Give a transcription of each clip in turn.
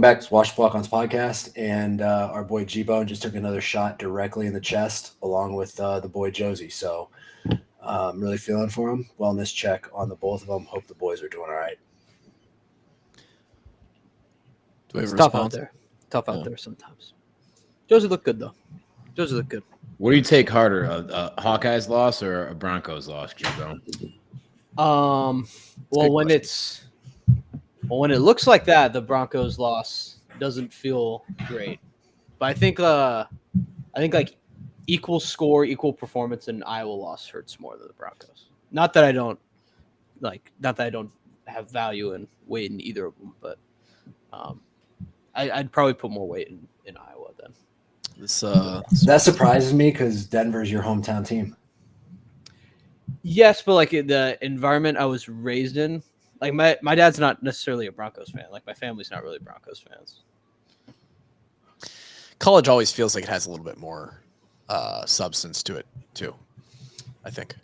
Back to Wash Walk-On's podcast, and our boy G-Bone just took another shot directly in the chest, along with the boy Josie. So I'm really feeling for him. Wellness check on the both of them. Hope the boys are doing all right. Do we have It's a tough response? out there. Tough out there sometimes. Josie looked good, though. Josie looked good. What do you take harder, a Hawkeyes loss or a Broncos loss, G-Bone? Well, when it looks like that, the Broncos loss doesn't feel great. But I think like equal score, equal performance in Iowa loss hurts more than the Broncos. Not that I don't have value and weight in either of them, but I'd probably put more weight in Iowa then. That surprises me because Denver's your hometown team. Yes, but like the environment I was raised in, like my dad's not necessarily a Broncos fan. Like my family's not really Broncos fans. College always feels like it has a little bit more substance to it too, I think.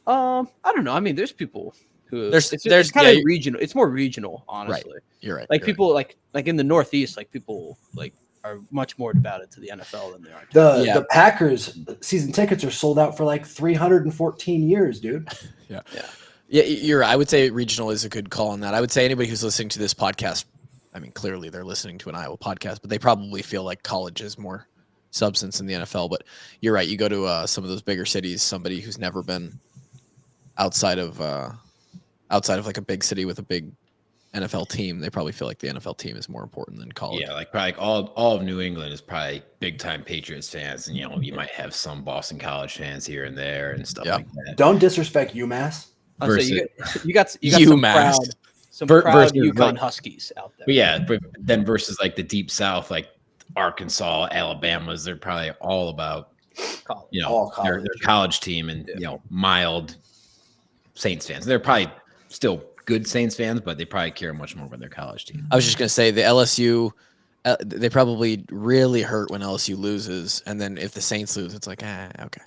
I don't know. I mean, there's people who There's kind of regional. It's more regional, honestly. Right. You're right. Like you're people right. like in the Northeast, like people like are much more devoted to the NFL than they are. The Packers season tickets are sold out for like 314 years, dude. Yeah, you're right. I would say regional is a good call on that. I would say anybody who's listening to this podcast, I mean, clearly they're listening to an Iowa podcast, but they probably feel like college is more substance in the NFL. But you're right. You go to some of those bigger cities, somebody who's never been outside of like a big city with a big NFL team, they probably feel like the NFL team is more important than college. Yeah, like probably all of New England is probably big time Patriots fans, and you might have some Boston College fans here and there and stuff like that. Don't disrespect UMass. You got UMass. some proud versus, UConn like, Huskies out there. But yeah, but then versus like the deep South, like Arkansas, Alabama's, they're probably all about College. their college team and mild Saints fans. They're probably still good Saints fans, but they probably care much more about their college team. I was just going to say the LSU, they probably really hurt when LSU loses. And then if the Saints lose, it's like, okay.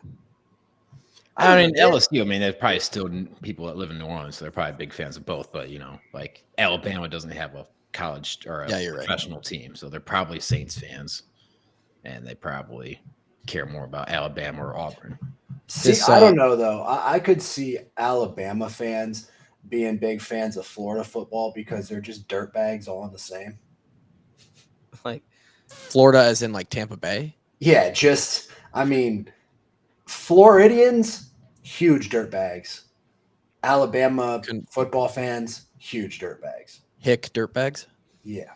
I mean, LSU, there's probably still people that live in New Orleans, so they're probably big fans of both. But, like Alabama doesn't have a college or a professional team, so they're probably Saints fans. And they probably care more about Alabama or Auburn. See, I don't know, though. I could see Alabama fans being big fans of Florida football because they're just dirtbags all in the same. Like Florida as in like Tampa Bay? Yeah, Floridians, huge dirtbags. Alabama football fans, huge dirtbags. Hick dirtbags? Yeah.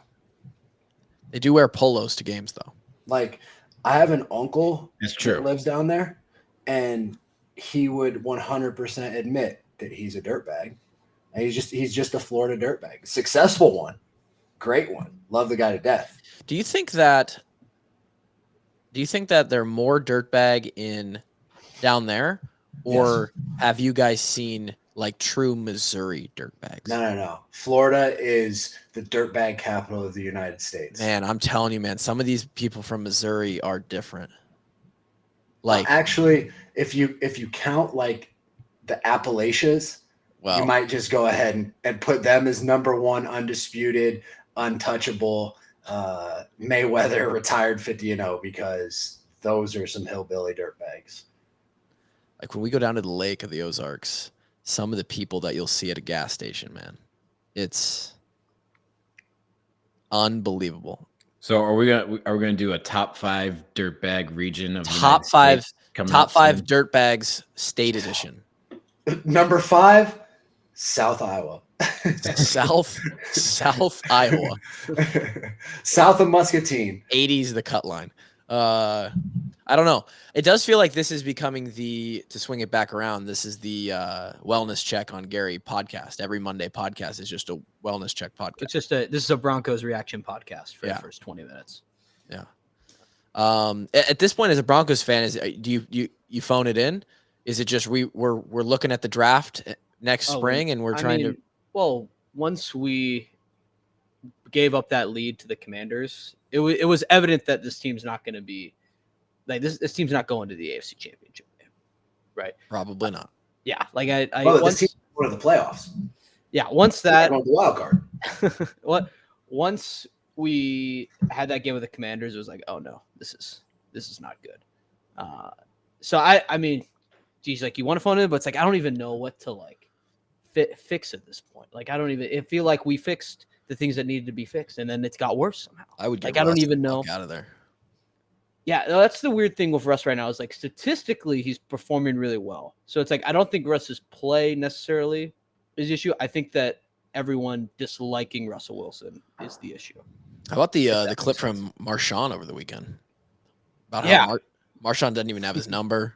They do wear polos to games, though. Like, I have an uncle that lives down there, and he would 100% admit that he's a dirtbag. And he's just a Florida dirtbag. Successful one. Great one. Love the guy to death. Do you think that they're more dirtbag down there? Or have you guys seen like true Missouri dirtbags? No. Florida is the dirtbag capital of the United States. Man, I'm telling you, man, some of these people from Missouri are different. Like actually, if you count like the Appalachians, you might just go ahead and put them as number one, undisputed, untouchable, Mayweather retired 50-0 because those are some hillbilly dirtbags. Like when we go down to the lake of the Ozarks, some of the people that you'll see at a gas station, man, it's unbelievable. So are we gonna do a top 5 dirtbag region of top 5 dirtbags state edition? Number 5. South Iowa. South Iowa. South of Muscatine. 80s the cut line. I don't know. It does feel like this is becoming to swing it back around. This is the wellness check on Gary podcast. Every Monday podcast is just a wellness check podcast. This is a Broncos reaction podcast for the first 20 minutes. Yeah. At this point, as a Broncos fan, do you phone it in? Is it just we're looking at the draft next spring and we're trying to? Well, once we gave up that lead to the Commanders, it was evident that this team's not going to be like this team's not going to the AFC Championship game, right? Probably not. Yeah, like this team's going to the playoffs. Yeah, once that going to the wild card. once we had that game with the Commanders, it was like, oh no, this is not good. So I mean, geez, like you want to phone in, but it's like I don't even know what to like fix at this point. Like I feel like we fixed the things that needed to be fixed, and then it's got worse somehow. I would get I don't even know out of there. Yeah, that's the weird thing with Russ right now is like statistically he's performing really well. So it's like I don't think Russ's play necessarily is the issue. I think that everyone disliking Russell Wilson is the issue. How about the clip from Marshawn over the weekend? About how Marshawn doesn't even have his number.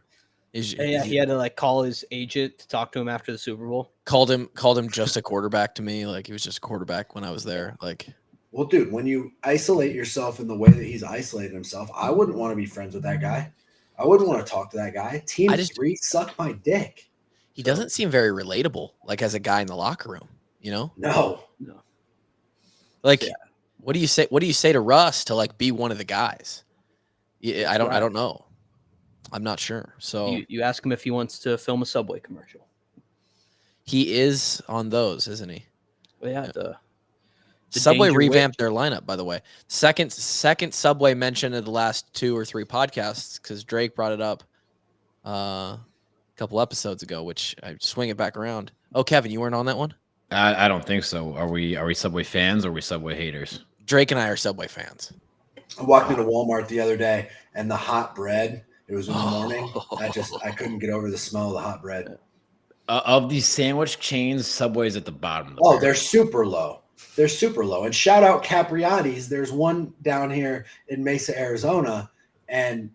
He had to like call his agent to talk to him after the Super Bowl. Called him just a quarterback to me. Like he was just a quarterback when I was there. Like. Well, dude, when you isolate yourself in the way that he's isolated himself, I wouldn't want to be friends with that guy. I wouldn't want to talk to that guy. Team 3 suck my dick. He doesn't seem very relatable, like as a guy in the locker room, you know? No. Like, what do you say? What do you say to Russ to like be one of the guys? I don't know. I'm not sure. So you ask him if he wants to film a Subway commercial. He is on those, isn't he? Well, yeah. The Subway revamped their lineup, by the way. Second Subway mention of the last 2 or 3 podcasts because Drake brought it up a couple episodes ago, which I swing it back around. Oh, Kevin, you weren't on that one? I don't think so. Are we Subway fans or are we Subway haters? Drake and I are Subway fans. I walked into Walmart the other day and the hot bread, it was in the morning. I couldn't get over the smell of the hot bread. Of these sandwich chains, Subway's at the bottom. They're super low. They're super low. And shout out Capriati's. There's one down here in Mesa, Arizona, and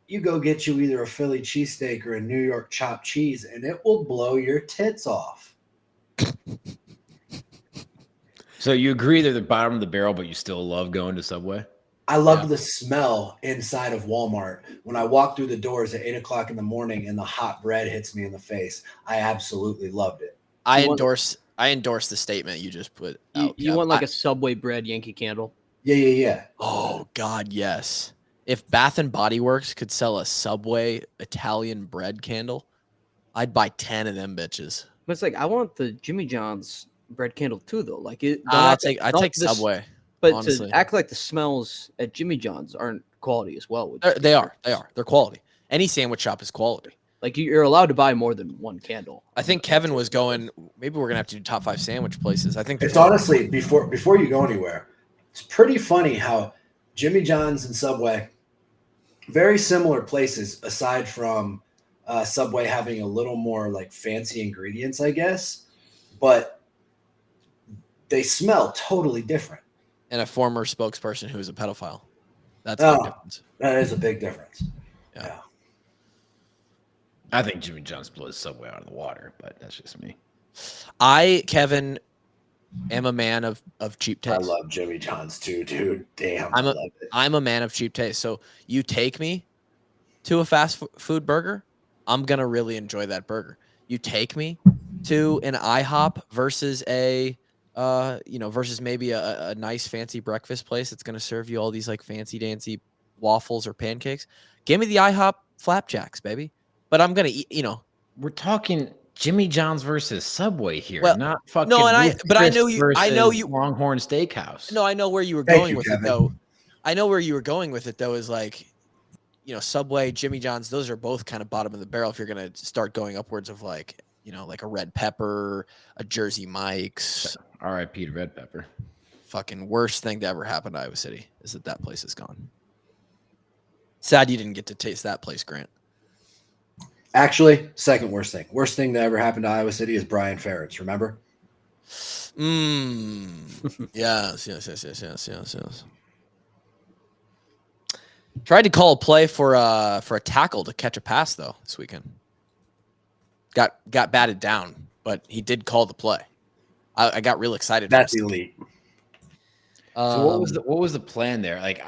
you go get you either a Philly cheesesteak or a New York chopped cheese, and it will blow your tits off. So you agree they're the bottom of the barrel, but you still love going to Subway? I love the smell inside of Walmart. When I walk through the doors at 8 o'clock in the morning and the hot bread hits me in the face, I absolutely loved it. I endorse the statement you just put out. You want like a Subway bread Yankee Candle? Yeah. Oh, God, yes. If Bath and Body Works could sell a Subway Italian bread candle, I'd buy 10 of them bitches. But it's like I want the Jimmy John's bread candle too, though. Like I take Subway. But honestly, to act like the smells at Jimmy John's aren't quality as well. They are. They're quality. Any sandwich shop is quality. Like you're allowed to buy more than one candle. I think Kevin was going. Maybe we're gonna have to do top 5 sandwich places. I think it's honestly before you go anywhere. It's pretty funny how Jimmy John's and Subway, very similar places, aside from Subway having a little more like fancy ingredients, I guess, but they smell totally different. And a former spokesperson who is a pedophile. That's a big difference. That is a big difference. Yeah. I think Jimmy John's blows Subway out of the water, but that's just me. Kevin, am a man of cheap taste. I love Jimmy John's too, dude. Damn, I'm a man of cheap taste. So you take me to a fast food burger, I'm gonna really enjoy that burger. You take me to an IHOP versus versus maybe a nice fancy breakfast place that's gonna serve you all these like fancy dancy waffles or pancakes. Give me the IHOP flapjacks, baby. But I'm gonna eat. We're talking Jimmy John's versus Subway here, not fucking. No, I know you. Longhorn Steakhouse. No, I know where you were going with it though. I know where you were going with it though. Is like, Subway, Jimmy John's. Those are both kind of bottom of the barrel. If you're gonna start going upwards of like, like a Red Pepper, a Jersey Mike's. R.I.P. to Red Pepper. Fucking worst thing to ever happen to Iowa City is that place is gone. Sad you didn't get to taste that place, Grant. Actually, second worst thing. Worst thing that ever happened to Iowa City is Brian Ferentz. Remember? Yes. Tried to call a play for a tackle to catch a pass though this weekend. Got batted down, but he did call the play. I got real excited. That's elite. So what was the plan there? Like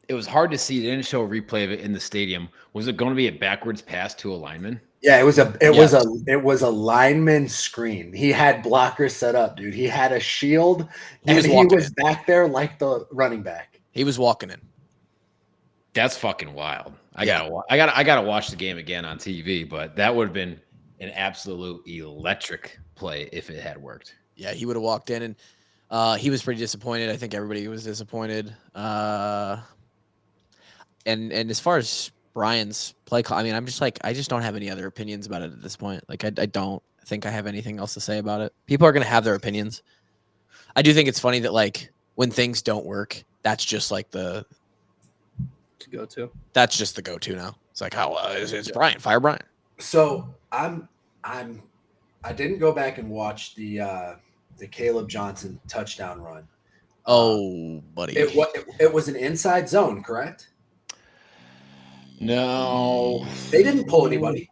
it was hard to see. They didn't show a replay of it in the stadium. Was it going to be a backwards pass to a lineman? Yeah, it was a lineman screen. He had blockers set up, dude. He had a shield, and he was back there like the running back. He was walking in. That's fucking wild. I gotta watch the game again on TV, but that would have been an absolute electric play if it had worked. Yeah, he would have walked in, and He was pretty disappointed. I think everybody was disappointed. And as far as Brian's play call, I mean, I just don't have any other opinions about it at this point. Like, I don't think I have anything else to say about it. People are going to have their opinions. I do think it's funny that, like, when things don't work, that's just like the go-to. That's just the go-to now. It's like, how it's Brian, fire Brian. So I didn't go back and watch the Kaleb Johnson touchdown run. Oh, buddy. It was an inside zone, correct? No. They didn't pull anybody.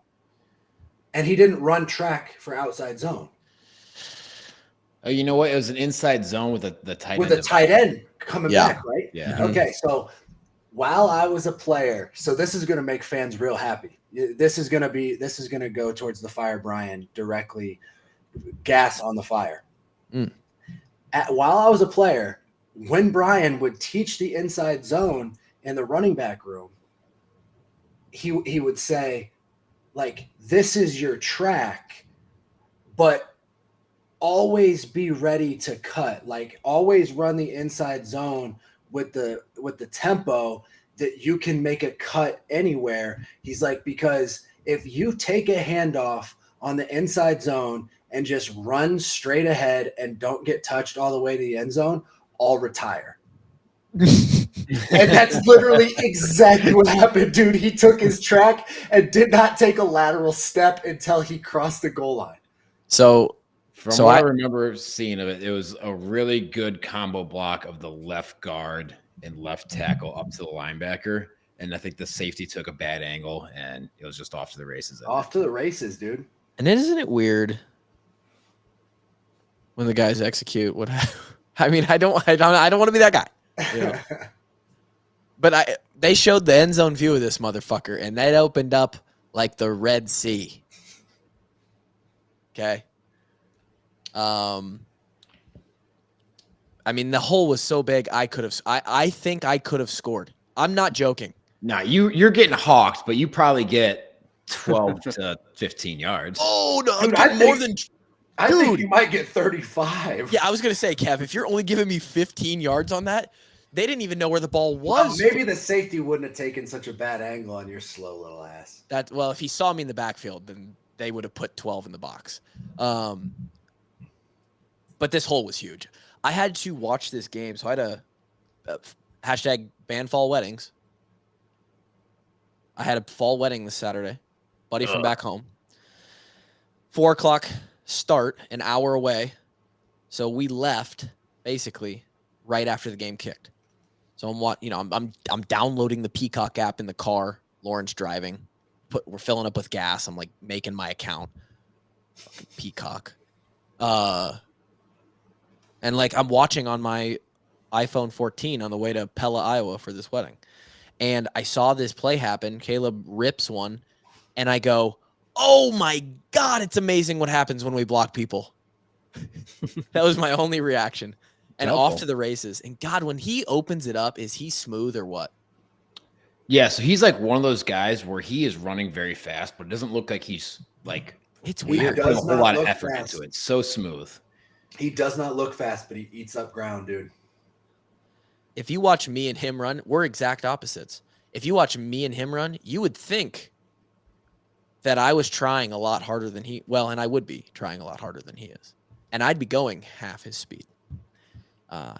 And he didn't run track for outside zone. Oh, you know what? It was an inside zone with the tight end. With the tight end coming back, right? Yeah. Okay, so while I was a player, so this is going to make fans real happy. This is going to go towards the fire Brian directly, gas on the fire. While I was a player, when Brian would teach the inside zone in the running back room, he would say, like, this is your track, but always be ready to cut. Like, always run the inside zone with the tempo that you can make a cut anywhere. He's like, because if you take a handoff on the inside zone and just run straight ahead and don't get touched all the way to the end zone, I'll retire. And that's literally exactly what happened, dude. He took his track and did not take a lateral step until he crossed the goal line. So what I remember seeing of it, it was a really good combo block of the left guard and left tackle up to the linebacker. And I think the safety took a bad angle and it was just off to the races. Off to the races, dude. And isn't it weird when the guys execute what I mean, I don't want to be that guy. You know? But they showed the end zone view of this motherfucker, and that opened up like the Red Sea. Okay. I mean, the hole was so big, I think I could have scored. I'm not joking. Nah, you're getting hawked, but you probably get 12 to 15 yards. Oh no, dude, I think you might get 35. Yeah, I was gonna say, Kev, if you're only giving me 15 yards on that, they didn't even know where the ball was. Well, maybe the safety wouldn't have taken such a bad angle on your slow little ass. Well, if he saw me in the backfield, then they would have put 12 in the box. But this hole was huge. I had to watch this game, so I had a hashtag ban fall weddings. I had a fall wedding this Saturday, buddy from back home. 4:00 start, an hour away. So we left basically right after the game kicked. So I'm downloading the Peacock app in the car. Lauren's driving. We're filling up with gas. I'm like making my account. Fucking Peacock. And like I'm watching on my iPhone 14 on the way to Pella, Iowa for this wedding. And I saw this play happen. Kaleb rips one. And I go, oh my God, it's amazing what happens when we block people. That was my only reaction. And off to the races. And God, when he opens it up, is he smooth or what? Yeah, so he's like one of those guys where he is running very fast, but it doesn't look like he's like it's weird. Putting a whole lot of effort into it. So smooth. He does not look fast, but he eats up ground, dude. If you watch me and him run, we're exact opposites. If you watch me and him run, you would think that I was trying a lot harder than and I would be trying a lot harder than he is. And I'd be going half his speed.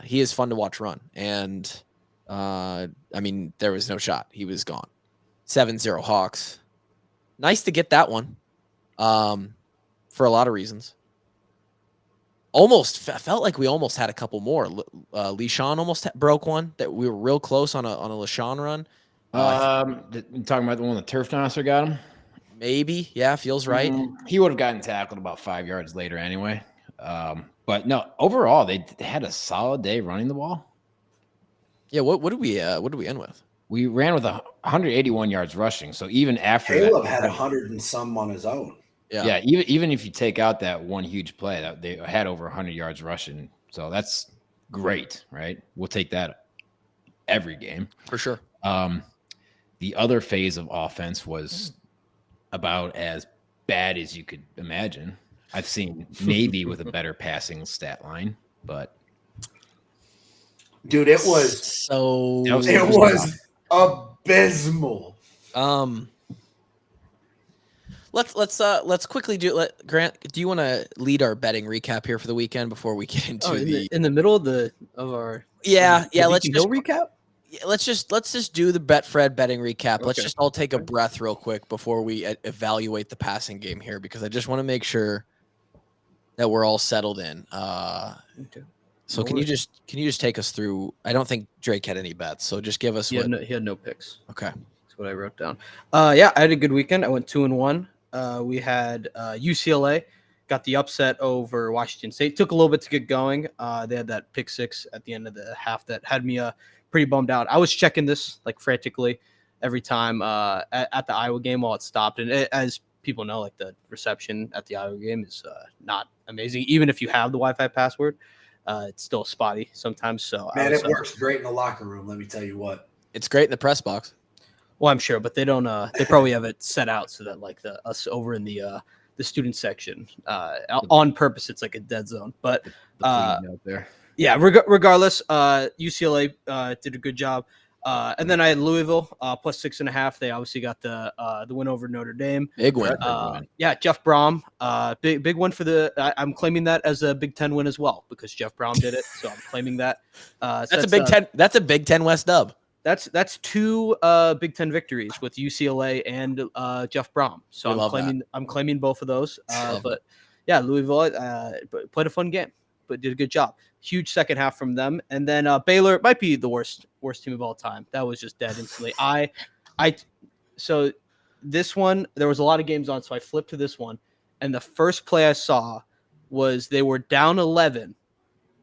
He is fun to watch run. And, I mean, there was no shot. He was gone. 7-0 Hawks. Nice to get that one for a lot of reasons. Felt like we almost had a couple more. LeSean almost broke one that we were real close on a LeSean run. Talking about the one the turf monster got him? Maybe. Yeah, feels right. He would have gotten tackled about 5 yards later anyway. But no, overall, they had a solid day running the ball. Yeah, what did we end with? We ran with 181 yards rushing. So even after Kaleb had 100 and some on his own. Yeah. Even if you take out that one huge play, that they had over 100 yards rushing. So that's great, right? We'll take that every game for sure. The other phase of offense was about as bad as you could imagine. I've seen Navy with a better passing stat line, but Dude, it was abysmal. Let's quickly do. Grant, do you want to lead our betting recap here for the weekend before we get into in the middle of our let's Deacon Hill recap? Let's just do the Betfred betting recap. Okay. Let's just all take a breath real quick before we evaluate the passing game here, because I just want to make sure that we're all settled in. Okay. So can you just take us through? I don't think Drake had any bets, so just give us. He had no picks. Okay, that's what I wrote down. I had a good weekend. I went 2-1. We had UCLA got the upset over Washington State. Took a little bit to get going. They had that pick six at the end of the half that had me pretty bummed out. I was checking this like frantically every time at the Iowa game while it stopped. And as people know, like the reception at the Iowa game is not amazing. Even if you have the Wi-Fi password, it's still spotty sometimes. So it works great in the locker room. Let me tell you what. It's great in the press box. Well, I'm sure, but they don't. They probably have it set out so that like us over in the student section on purpose, it's like a dead zone. But out there. Yeah, regardless, UCLA did a good job. And then I had Louisville plus 6.5. They obviously got the win over Notre Dame. Big win. Yeah, Jeff Brom. Big win for I'm claiming that as a Big Ten win as well because Jeff Brom did it. So I'm claiming that. That's a Big Ten. That's a Big Ten West dub. That's two Big Ten victories with UCLA and Jeff Brom. So I'm claiming both of those. But yeah, Louisville played a fun game, but did a good job. Huge second half from them, and then Baylor might be the worst team of all time. That was just dead instantly. So this one there was a lot of games on, so I flipped to this one, and the first play I saw was they were down 11,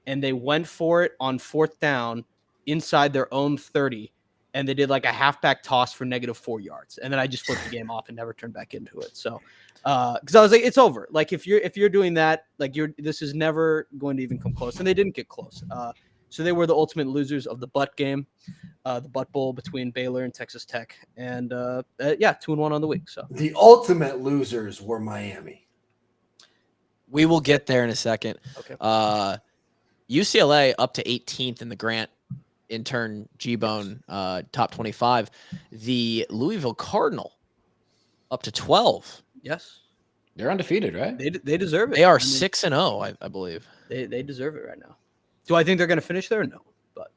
and they went for it on fourth down inside their own 30, and they did like a halfback toss for -4 yards, and then I just flipped the game off and never turned back into it. So. Because I was like, it's over. Like if you're doing that, like this is never going to even come close, and they didn't get close. So they were the ultimate losers of the butt game, the butt bowl between Baylor and Texas Tech, and 2-1 on the week. So the ultimate losers were Miami. We will get there in a second. Okay. UCLA up to 18th in the Grant intern G-Bone top 25. The Louisville Cardinal up to 12. Yes, they're undefeated, right? They deserve it. They are 6-0, I believe. They deserve it right now. Do I think they're going to finish there? No, but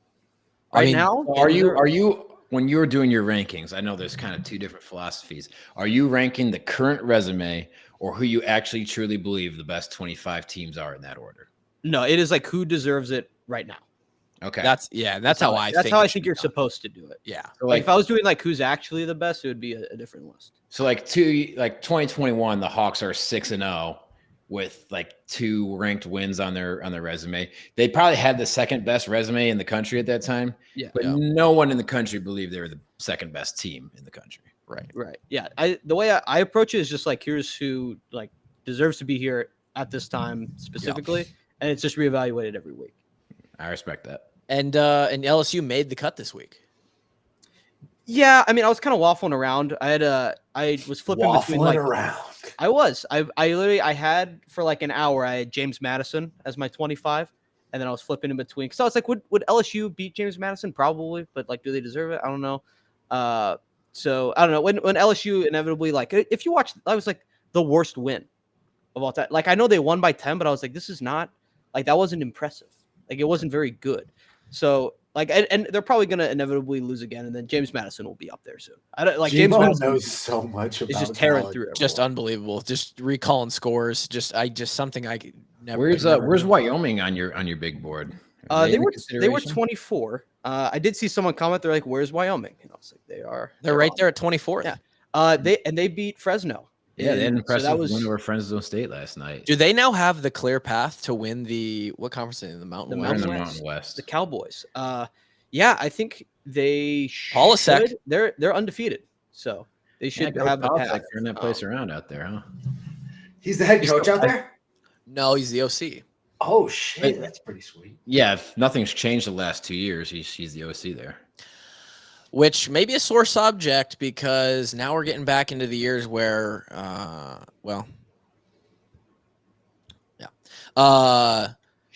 now, are you when you're doing your rankings? I know there's kind of two different philosophies. Are you ranking the current resume or who you actually truly believe the best 25 teams are in that order? No, it is like who deserves it right now. Okay, that's how I think you're supposed to do it. Yeah, so like if I was doing like who's actually the best, it would be a different list. So like 2021, the Hawks are 6-0 with like 2 ranked wins on their resume. They probably had the second best resume in the country at that time. Yeah, but no one in the country believed they were the second best team in the country. Right. Yeah. The way I approach it is just like here's who like deserves to be here at this time specifically, and it's just reevaluated every week. I respect that. And LSU made the cut this week. Yeah, I mean, I was kind of waffling around. I was flipping between like around. I had for like an hour. I had James Madison as my 25, and then I was flipping in between because I was like, would LSU beat James Madison? Probably, but like, do they deserve it? I don't know. So I don't know when LSU inevitably like if you watch, I was like the worst win of all time. Like I know they won by 10, but I was like, this is not like that wasn't impressive. Like it wasn't very good. So like, and they're probably going to inevitably lose again, and then James Madison will be up there soon. I don't like James Madison knows so much about. It's just tearing through everyone. Just unbelievable. Just recalling scores. Just something I never. Where's Wyoming on your big board? They were 24. I did see someone comment. They're like, "Where's Wyoming?" And I was like, "They're right there at 24." Yeah. They beat Fresno. Yeah, they had an impressive win over Fresno State last night. Do they now have the clear path to win what conference in the Mountain West? The Mountain West. The Cowboys. Yeah, I think they should. They're undefeated, so they should have a path. Turn that place around out there, huh? He's the head coach out there? No, he's the OC. Oh shit, that's pretty sweet. Yeah, if nothing's changed the last 2 years, he's the OC there. Which may be a sore subject because now we're getting back into the years where, Shout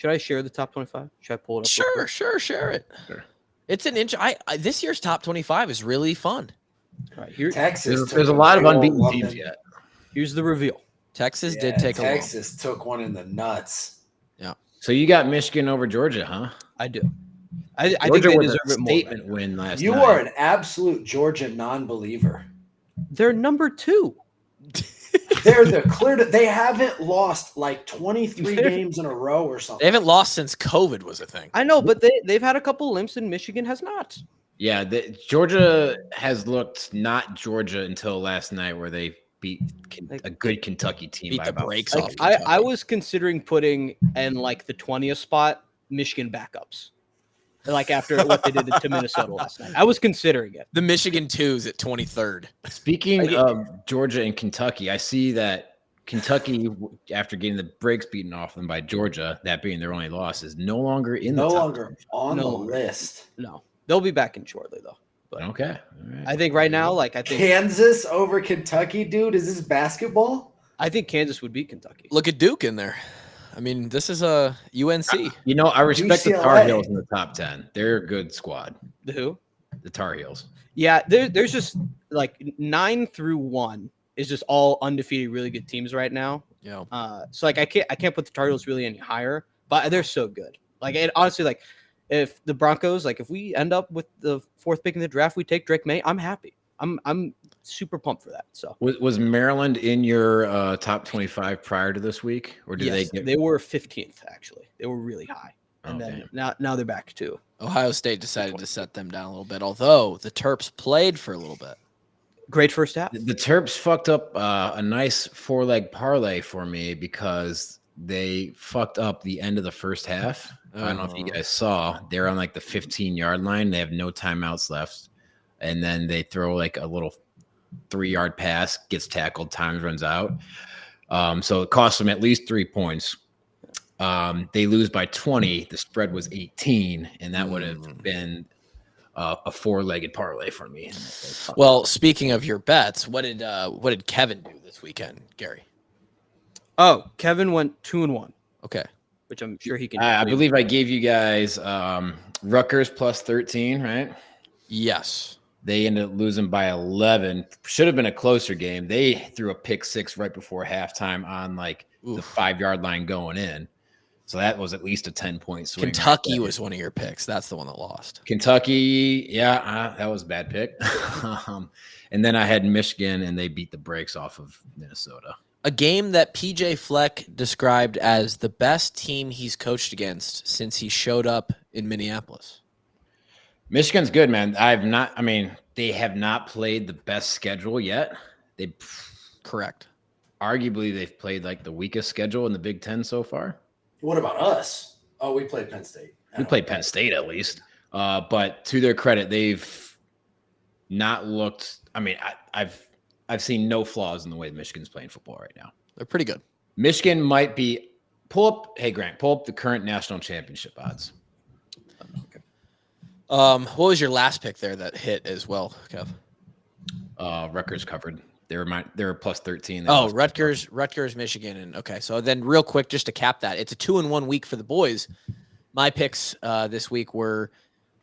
Should I share the top 25? Should I pull it up? Sure, share it. Sure. It's an inch. This year's top 25 is really fun. All right, here, Texas. There's a lot of unbeaten teams yet. Here's the reveal. Texas did take Texas took one in the nuts. Yeah. So you got Michigan over Georgia, huh? I do. I think they deserve it more. Statement win last night. You are an absolute Georgia non-believer. They're number 2. They're the clear. They haven't lost like 23 games in a row or something. They haven't lost since COVID was a thing. I know, but they've had a couple limps, and Michigan has not. Yeah, Georgia has looked not Georgia until last night, where they beat a good Kentucky team. Beat by the about brakes off. I was considering putting in like the 20th spot Michigan backups, like after what they did to Minnesota last night. I was considering it. The Michigan 2s at 23rd. Speaking of Georgia and Kentucky, I see that Kentucky, after getting the brakes beaten off them by Georgia, that being their only loss, is no longer in the top 10. On the list. No, they'll be back in shortly though. But okay, all right. I think right now, I think Kansas over Kentucky, dude. Is this basketball? I think Kansas would beat Kentucky. Look at Duke in there. I mean, this is a UNC. I respect UCLA. the Tar Heels in the top 10. They're a good squad. The who? The Tar Heels. Yeah, there's just like 9 through 1 is just all undefeated, really good teams right now. Yeah. So like I can't put the Tar Heels really any higher, but they're so good. Like, and honestly, like if the Broncos, like if we end up with the 4th pick in the draft, we take Drake May, I'm happy. I'm super pumped for that. So was Maryland in your top 25 prior to this week, or did they were 15th actually? They were really high, and then now they're back too. Ohio State decided to set them down a little bit, although the Terps played for a little bit. Great first half. The Terps fucked up a nice 4-leg parlay for me because they fucked up the end of the first half. I don't know if you guys saw. They're on like the 15-yard line. They have no timeouts left. And then they throw like a little 3-yard pass, gets tackled, time runs out. So it costs them at least 3 points. They lose by 20. The spread was 18, and that would have been a 4-legged parlay for me. Well, speaking of your bets, what did Kevin do this weekend, Gary? Oh, Kevin went 2-1. Okay, which I'm sure he can. I believe I gave you guys Rutgers plus 13, right? Yes. They ended up losing by 11. Should have been a closer game. They threw a pick 6 right before halftime on like the 5-yard line going in. So that was at least a 10-point swing. Kentucky was one of your picks. That's the one that lost. Kentucky, that was a bad pick. And then I had Michigan, and they beat the brakes off of Minnesota. A game that PJ Fleck described as the best team he's coached against since he showed up in Minneapolis. Michigan's good, man. They have not played the best schedule yet. Correct. Arguably, they've played like the weakest schedule in the Big Ten so far. What about us? Oh, we played Penn State. We played Penn State at least. But to their credit, they've not looked. I mean, I've seen no flaws in the way Michigan's playing football right now. They're pretty good. Michigan might be pull up the current national championship odds. Okay. What was your last pick there that hit as well, Kev? Rutgers covered. They were plus 13. Rutgers, Michigan, and okay. So then, real quick, just to cap that, it's a 2-1 week for the boys. My picks this week were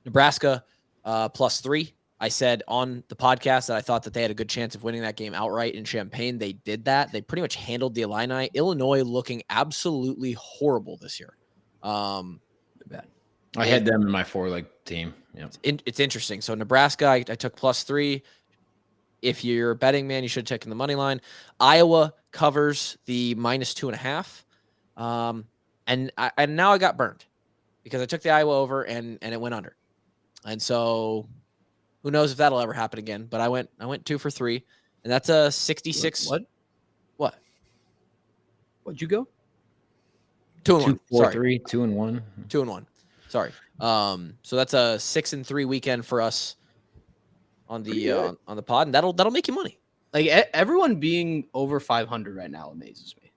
Nebraska plus 3. I said on the podcast that I thought that they had a good chance of winning that game outright in Champaign. They did that. They pretty much handled the Illini. Illinois looking absolutely horrible this year. Bad. I had them in my 4-leg team. Yeah, it's interesting. So Nebraska, I took plus 3. If you're a betting man, you should have taken the money line. Iowa covers the minus 2.5. And now I got burned because I took the Iowa over and it went under. And so who knows if that'll ever happen again, but I went 2 for 3, and that's a 66. What? What'd you go? 2-1. 2, 4, 3, 2-1. 2-1. Sorry. So that's a 6-3 weekend for us on the pod, and that'll make you money. Like everyone being over 500 right now amazes me.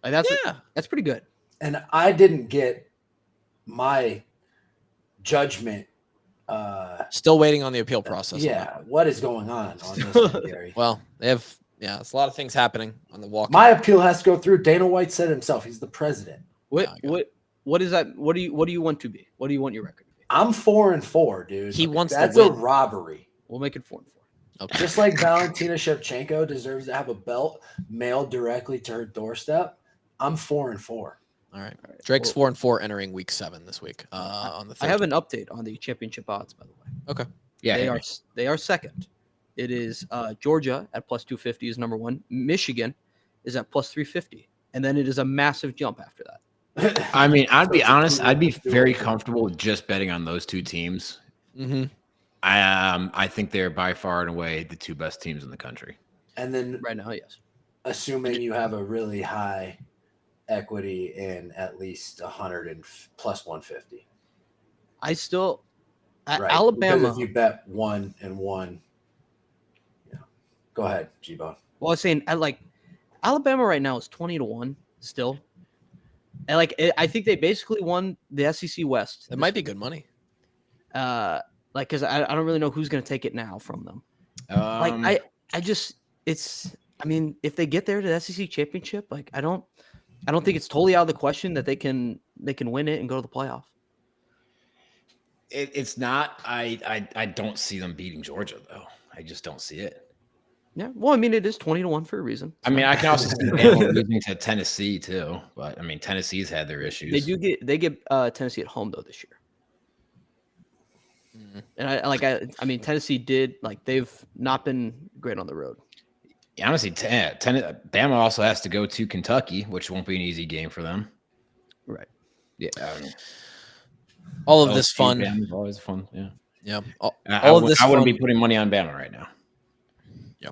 Like that's pretty good. And I didn't get my judgment. Still waiting on the appeal process. Yeah, what is going on this one, Gary? Well, it's a lot of things happening on the walk. My appeal has to go through. Dana White said himself, he's the president. What what is that? What do you want to be? What do you want your record to be? I'm 4-4, dude. He wants that's to win. A robbery. We'll make it 4-4. Okay. Just like Valentina Shevchenko deserves to have a belt mailed directly to her doorstep. I'm 4-4. All right. Drake's 4-4 entering week 7 this week. On the Thursday. I have an update on the championship odds, by the way. Okay. Yeah, they are second. It is Georgia at plus 250 is number 1. Michigan is at plus 350, and then it is a massive jump after that. I mean, I'd be honest. I'd be very comfortable with just betting on those two teams. Mm-hmm. I think they're by far and away the 2 best teams in the country. And then right now, yes. Assuming you have a really high equity in at least 100 and plus 150. I still right. Alabama. Because if you bet 1 and 1, yeah. Go ahead, G-Bone. Well, I was saying Alabama right now is 20-1 still. And I think they basically won the SEC West. It might be good money. Because I don't really know who's going to take it now from them. If they get there to the SEC championship, I don't think it's totally out of the question that they can win it and go to the playoff. It's not. I don't see them beating Georgia though. I just don't see it. Yeah, well, I mean, it is 20-1 for a reason. I mean, I can also see Bama losing to Tennessee too, but I mean, Tennessee's had their issues. They get Tennessee at home though this year, and I mean, Tennessee did they've not been great on the road. Yeah, honestly, Bama also has to go to Kentucky, which won't be an easy game for them. Right. Yeah. All of this fun. Bama's always fun. Yeah. Yeah. I wouldn't be putting money on Bama right now. Yeah.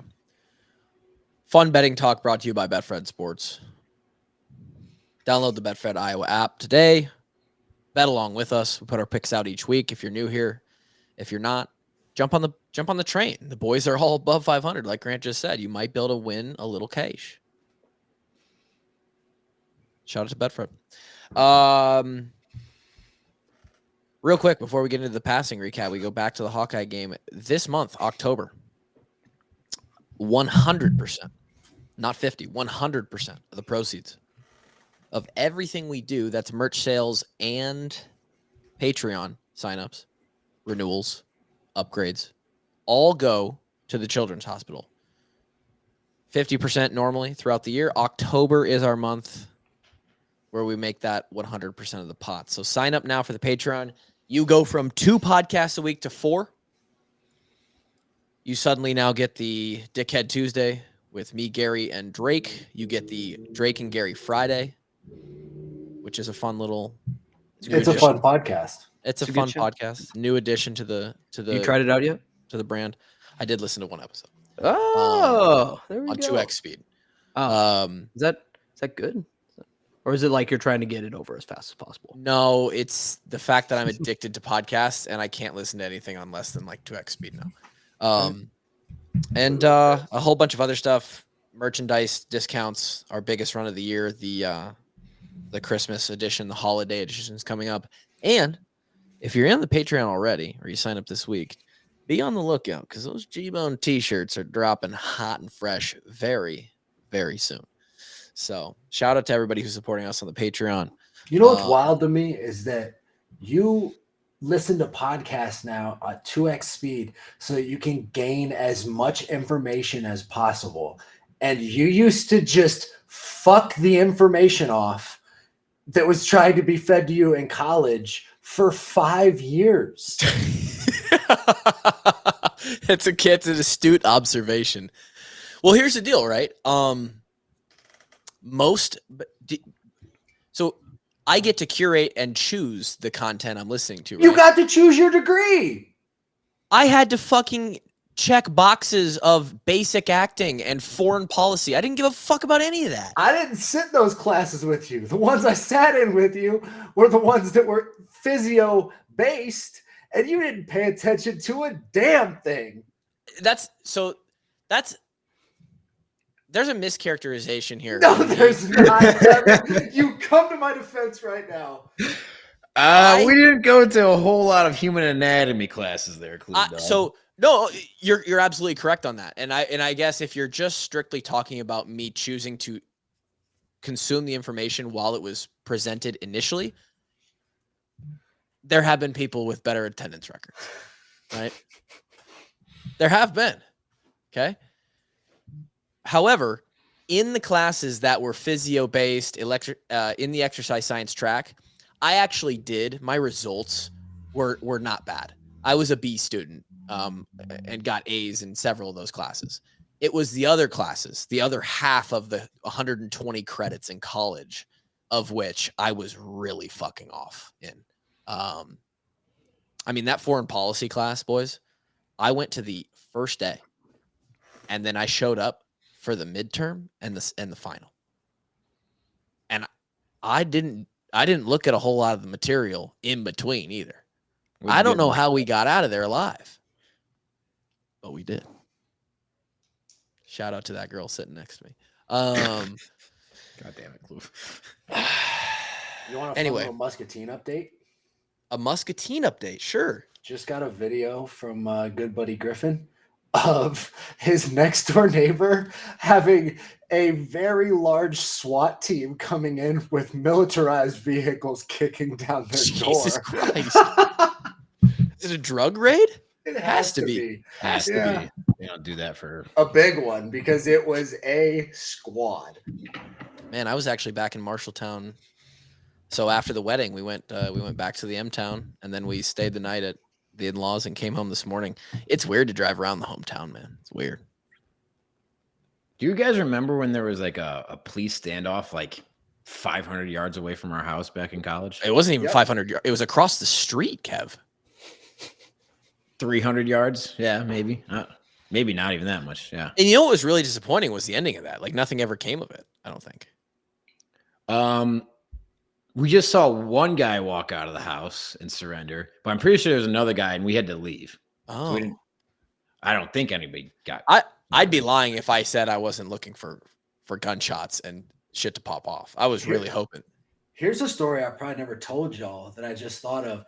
Fun betting talk brought to you by Betfred Sports. Download the Betfred Iowa app today. Bet along with us. We put our picks out each week. If you're new here, if you're not, jump on the train. The boys are all above 500, like Grant just said. You might be able to win a little cash. Shout out to Betfred. Real quick, before we get into the passing recap, we go back to the Hawkeye game this month, October. 100%, not 50, 100% of the proceeds of everything we do, that's merch sales and Patreon signups, renewals, upgrades, all go to the Children's Hospital. 50% normally throughout the year. October is our month where we make that 100% of the pot. So sign up now for the Patreon. You go from 2 podcasts a week to 4. You suddenly now get the Dickhead Tuesday with me, Gary, and Drake. You get the Drake and Gary Friday, which is a fun little. It's a fun podcast. It's a fun podcast. New addition to the. You tried it out yet? To the brand. I did listen to 1 episode. Oh, there we on go. 2x speed. Oh, is that good? Or is it like you're trying to get it over as fast as possible? No, it's the fact that I'm addicted to podcasts and I can't listen to anything on less than 2x speed now. And a whole bunch of other stuff, merchandise discounts, our biggest run of the year, the Christmas edition, the holiday edition is coming up. And if you're on the Patreon already, or you sign up this week, be on the lookout because those G-Bone t-shirts are dropping hot and fresh very, very soon. So shout out to everybody who's supporting us on the Patreon. You know what's wild to me is that you listen to podcasts now at 2x speed so that you can gain as much information as possible. And you used to just fuck the information off that was trying to be fed to you in college for 5 years. It's an astute observation. Well, here's the deal, right? So I get to curate and choose the content I'm listening to. Right? You got to choose your degree. I had to fucking check boxes of basic acting and foreign policy. I didn't give a fuck about any of that. I didn't sit in those classes with you. The ones I sat in with you were the ones that were physio based, and you didn't pay attention to a damn thing. There's a mischaracterization here. No, there's not. You come to my defense right now. We didn't go into a whole lot of human anatomy classes there, so no, you're absolutely correct on that. And I guess if you're just strictly talking about me choosing to consume the information while it was presented initially, there have been people with better attendance records, right? There have been. Okay. However, in the classes that were physio-based, in the exercise science track, I actually did. My results were not bad. I was a B student and got A's in several of those classes. It was the other classes, the other half of the 120 credits in college, of which I was really fucking off in. I mean, that foreign policy class, boys, I went to the first day, and then I showed up for the midterm and the final. And I didn't look at a whole lot of the material in between either. I don't know how we got out of there alive, but we did. Shout out to that girl sitting next to me. God damn it, Kloof. You want a muscatine update? A muscatine update, sure. Just got a video from good buddy Griffin of his next door neighbor having a very large SWAT team coming in with militarized vehicles kicking down their door. Jesus Christ. Is it a drug raid? It has to be. Has to be. They don't do that for a big one because it was a squad. Man, I was actually back in Marshalltown. So after the wedding, we went back to the M town, and then we stayed the night at the in-laws and came home this morning. It's weird to drive around the hometown, man. It's weird. Do you guys remember when there was like a police standoff like 500 yards away from our house back in college? It wasn't even 500 yards. It was across the street, Kev. 300 yards? Yeah, maybe. Maybe not even that much. Yeah. And you know what was really disappointing was the ending of that. Like nothing ever came of it, I don't think. We just saw one guy walk out of the house and surrender, but I'm pretty sure there's another guy and we had to leave. Oh. So I don't think anybody got. I'd be lying if I said I wasn't looking for gunshots and shit to pop off. I was really hoping. Here's a story I probably never told y'all that I just thought of.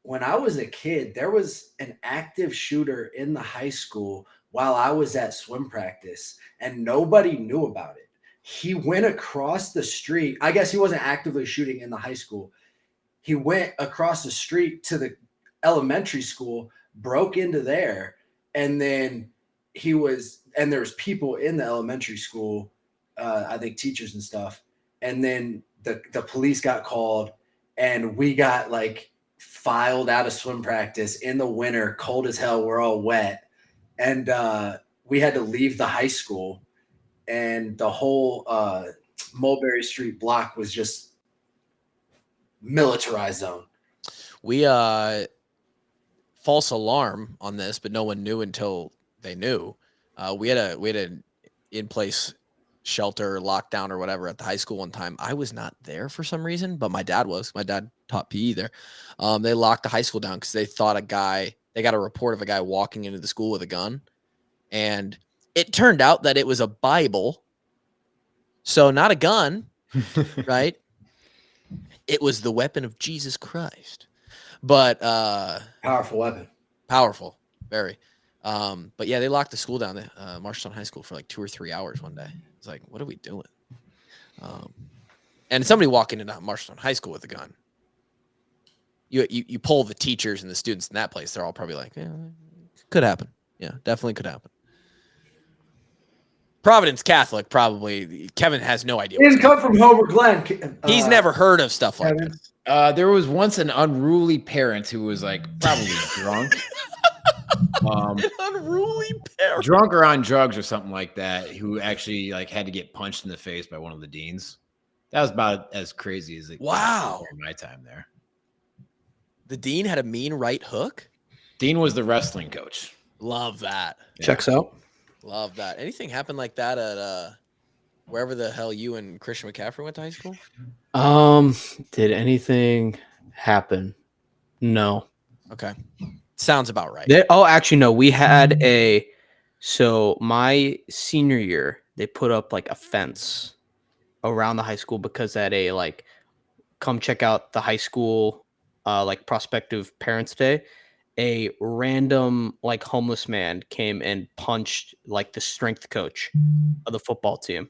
When I was a kid, there was an active shooter in the high school while I was at swim practice, and nobody knew about it. He went across the street. I guess he wasn't actively shooting in the high school. He went across the street to the elementary school, broke into there, and then there was people in the elementary school, I think teachers and stuff. And then the police got called, and we got like filed out of swim practice in the winter, cold as hell. We're all wet. And we had to leave the high school, and the whole Mulberry Street block was just militarized zone. We false alarm on this, but no one knew until they knew. We had an in-place shelter, lockdown, or whatever at the high school one time. I was not there for some reason, but my dad was. My dad taught PE there. They locked the high school down because they thought they got a report of a guy walking into the school with a gun, and it turned out that it was a Bible. So not a gun, right? It was the weapon of Jesus Christ. But powerful weapon. Powerful, very. But yeah, they locked the school down, Marshalltown High School, for like 2 or 3 hours one day. It's like, what are we doing? And somebody walking into Marshalltown High School with a gun. You poll the teachers and the students in that place, they're all probably like, yeah, could happen. Yeah, definitely could happen. Providence Catholic, probably. Kevin has no idea. He didn't come from Homer Glen. He's never heard of stuff like this. There was once an unruly parent who was like probably drunk. An unruly parent. Drunk or on drugs or something like that, who actually like had to get punched in the face by one of the deans. That was about as crazy as it was in my time there. The dean had a mean right hook? Dean was the wrestling coach. Love that. Yeah. Checks out. Love that. Anything happen like that at wherever the hell you and Christian McCaffrey went to high school? Did anything happen? No. Okay. Sounds about right. Actually, no. We had so my senior year, they put up like a fence around the high school because at a like come check out the high school like prospective parents day, a random like homeless man came and punched like the strength coach of the football team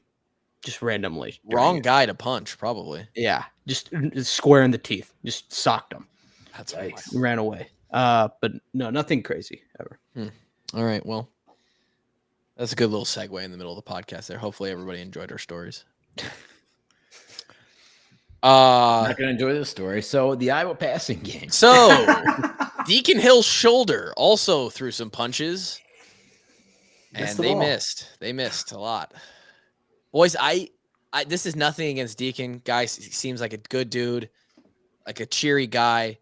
just randomly. Wrong guy to punch, probably. Yeah, just square in the teeth, just socked him. That's nice. Ran away. But no, nothing crazy ever. All right. Well, that's a good little segue in the middle of the podcast there. Hopefully everybody enjoyed our stories. I'm not gonna enjoy this story. So the Iowa passing game. So Deacon Hill's shoulder also threw some punches, and they missed. They missed a lot. Boys, I this is nothing against Deacon. Guy seems like a good dude, like a cheery guy,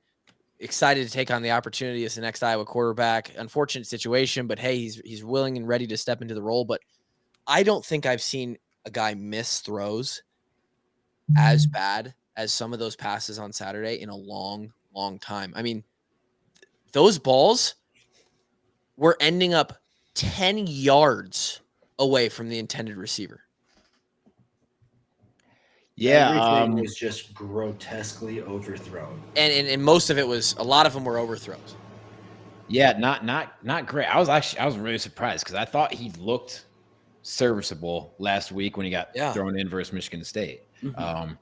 excited to take on the opportunity as the next Iowa quarterback. Unfortunate situation, but hey, he's willing and ready to step into the role. But I don't think I've seen a guy miss throws as bad as some of those passes on Saturday in a long, long time. I mean, those balls were ending up 10 yards away from the intended receiver. Yeah, everything was just grotesquely overthrown, and most of it was, a lot of them were overthrows. Yeah, not great. I was really surprised because I thought he looked serviceable last week when he got thrown in versus Michigan State. Mm-hmm.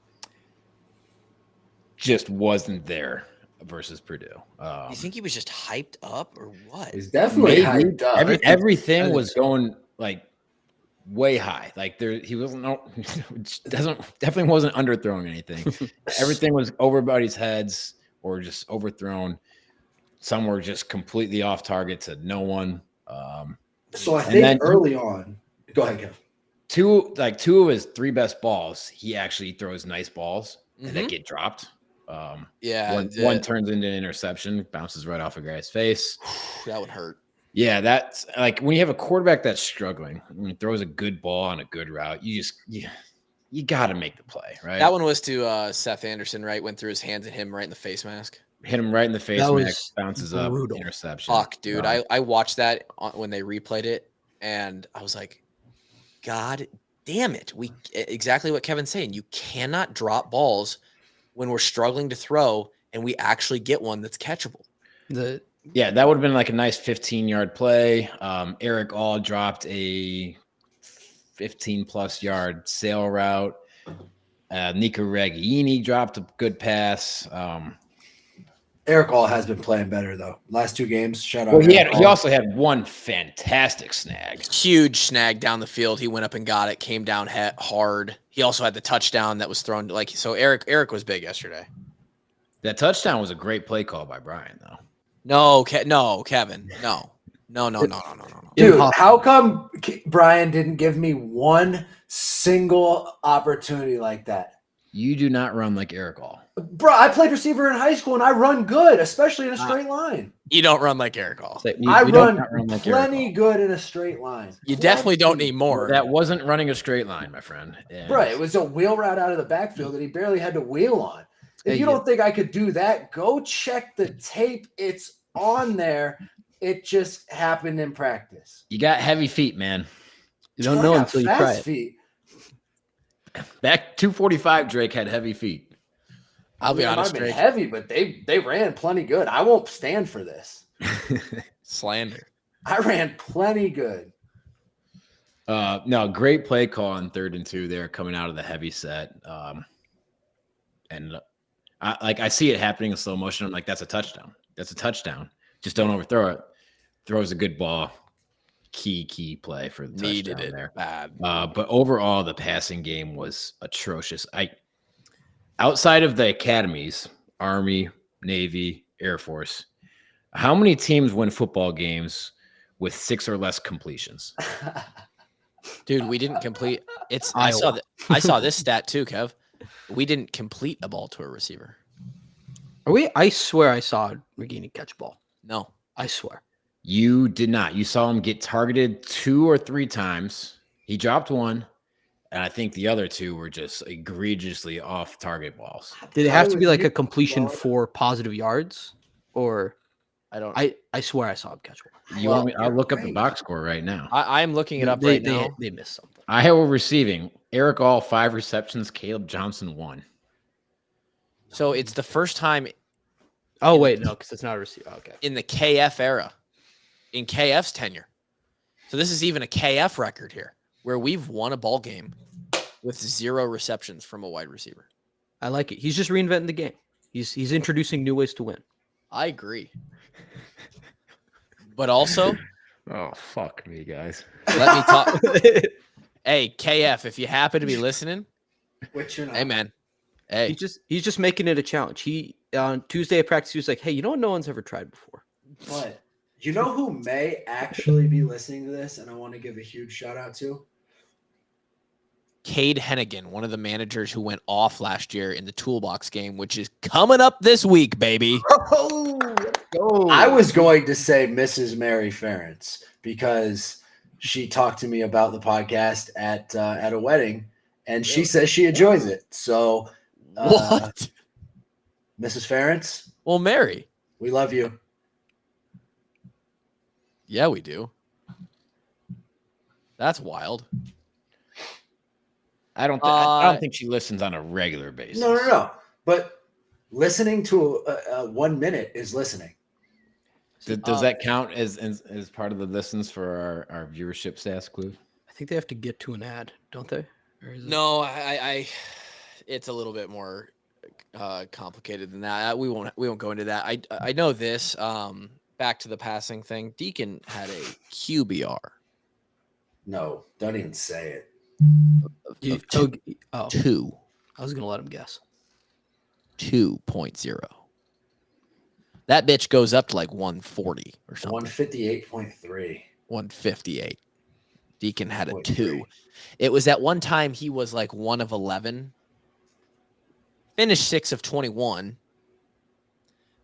Just wasn't there versus Purdue. You think he was just hyped up or what? He's definitely hyped up. Everything was going like way high. Like he wasn't definitely wasn't underthrowing anything. Everything was over everybody's heads or just overthrown. Some were just completely off target to no one. So I think early on, go ahead, Kev. Two of his three best balls, he actually throws nice balls and that get dropped. One turns into an interception, bounces right off a guy's face. That would hurt. Yeah, that's like when you have a quarterback that's struggling, when he throws a good ball on a good route, you got to make the play, right? That one was to Seth Anderson, right? Went through his hands at him right in the face mask. Hit him right in the face mask, bounces brutal. Up, interception. Fuck, dude. I watched that when they replayed it, and I was like, God damn it. Exactly what Kevin's saying. You cannot drop balls when we're struggling to throw and we actually get one that's catchable. Yeah, that would have been like a nice 15-yard play. Eric All dropped a 15-plus yard sail route. Nico Reggini dropped a good pass. Eric All has been playing better, though. Last two games, shout out. Well, he also had one fantastic snag. Huge snag down the field. He went up and got it, came down hard. He also had the touchdown that was thrown. So Eric was big yesterday. That touchdown was a great play call by Brian, though. No, Kevin. No. Dude, how come Brian didn't give me one single opportunity like that? You do not run like Eric All. Bro, I played receiver in high school, and I run good, especially in a straight line. You don't run like Eric All. I run like plenty good in a straight line. You definitely don't need more. That wasn't running a straight line, my friend. Bro, it was a wheel route out of the backfield that he barely had to wheel on. If you don't think I could do that, go check the tape. It's on there. It just happened in practice. You got heavy feet, man. You don't know until you try it. Feet. Back 245, Drake had heavy feet. I'll be honest, Drake. Heavy, but they ran plenty good. I won't stand for this. Slander. I ran plenty good. No, great play call on 3rd and 2 there coming out of the heavy set. And I see it happening in slow motion. I'm like, that's a touchdown. That's a touchdown. Just don't overthrow it. Throws a good ball. Key play for the Needed touchdown it there. Bad. But overall, the passing game was atrocious. Outside of the academies, Army, Navy, Air Force, how many teams win football games with 6 or less completions? Dude, we didn't complete. I saw this stat too, Kev. We didn't complete a ball to a receiver. I swear I saw Reggini catch a ball. No, I swear. You did not. You saw him get targeted 2 or 3 times. He dropped one, and I think the other 2 were just egregiously off-target balls. Did it have to be like a completion for positive yards, or I don't? I swear I saw him catch one. You want me? I'll look up the box score right now. I'm looking it up right now. They missed something. Iowa receiving: Eric All 5 receptions, Kaleb Johnson 1. So it's the first time. Oh wait, no, because it's not a receiver. Okay. In the KF era. In KF's tenure. So this is even a KF record here where we've won a ball game with 0 receptions from a wide receiver. I like it. He's just reinventing the game. He's introducing new ways to win. I agree. But also, oh, fuck me, guys. Let me talk. Hey, KF, if you happen to be listening, which you're not. Hey, man. Hey, he's just making it a challenge. He on Tuesday at practice, he was like, "Hey, you know what? No one's ever tried before." But you know who may actually be listening to this, and I want to give a huge shout out to Cade Hennigan, one of the managers who went off last year in the Toolbox game, which is coming up this week, baby. Oh, I was going to say Mrs. Mary Ferentz because she talked to me about the podcast at a wedding, and she says she enjoys it. So, what, Mrs. Ferentz? Well, Mary, we love you. Yeah, we do. That's wild. I don't think she listens on a regular basis. No. But listening to 1 minute is listening. Does that count as part of the listens for our viewership stats, Clue? I think they have to get to an ad, don't they? No, I it's a little bit more complicated than that. We won't go into that. I know this. Back to the passing thing. Deacon had a QBR. No, don't even say it. Two. I was gonna let him guess. 2.0. That bitch goes up to like 140 or something. 158.3. 158. Deacon had a 2. It was at one time he was like 1 of 11. Finished 6 of 21,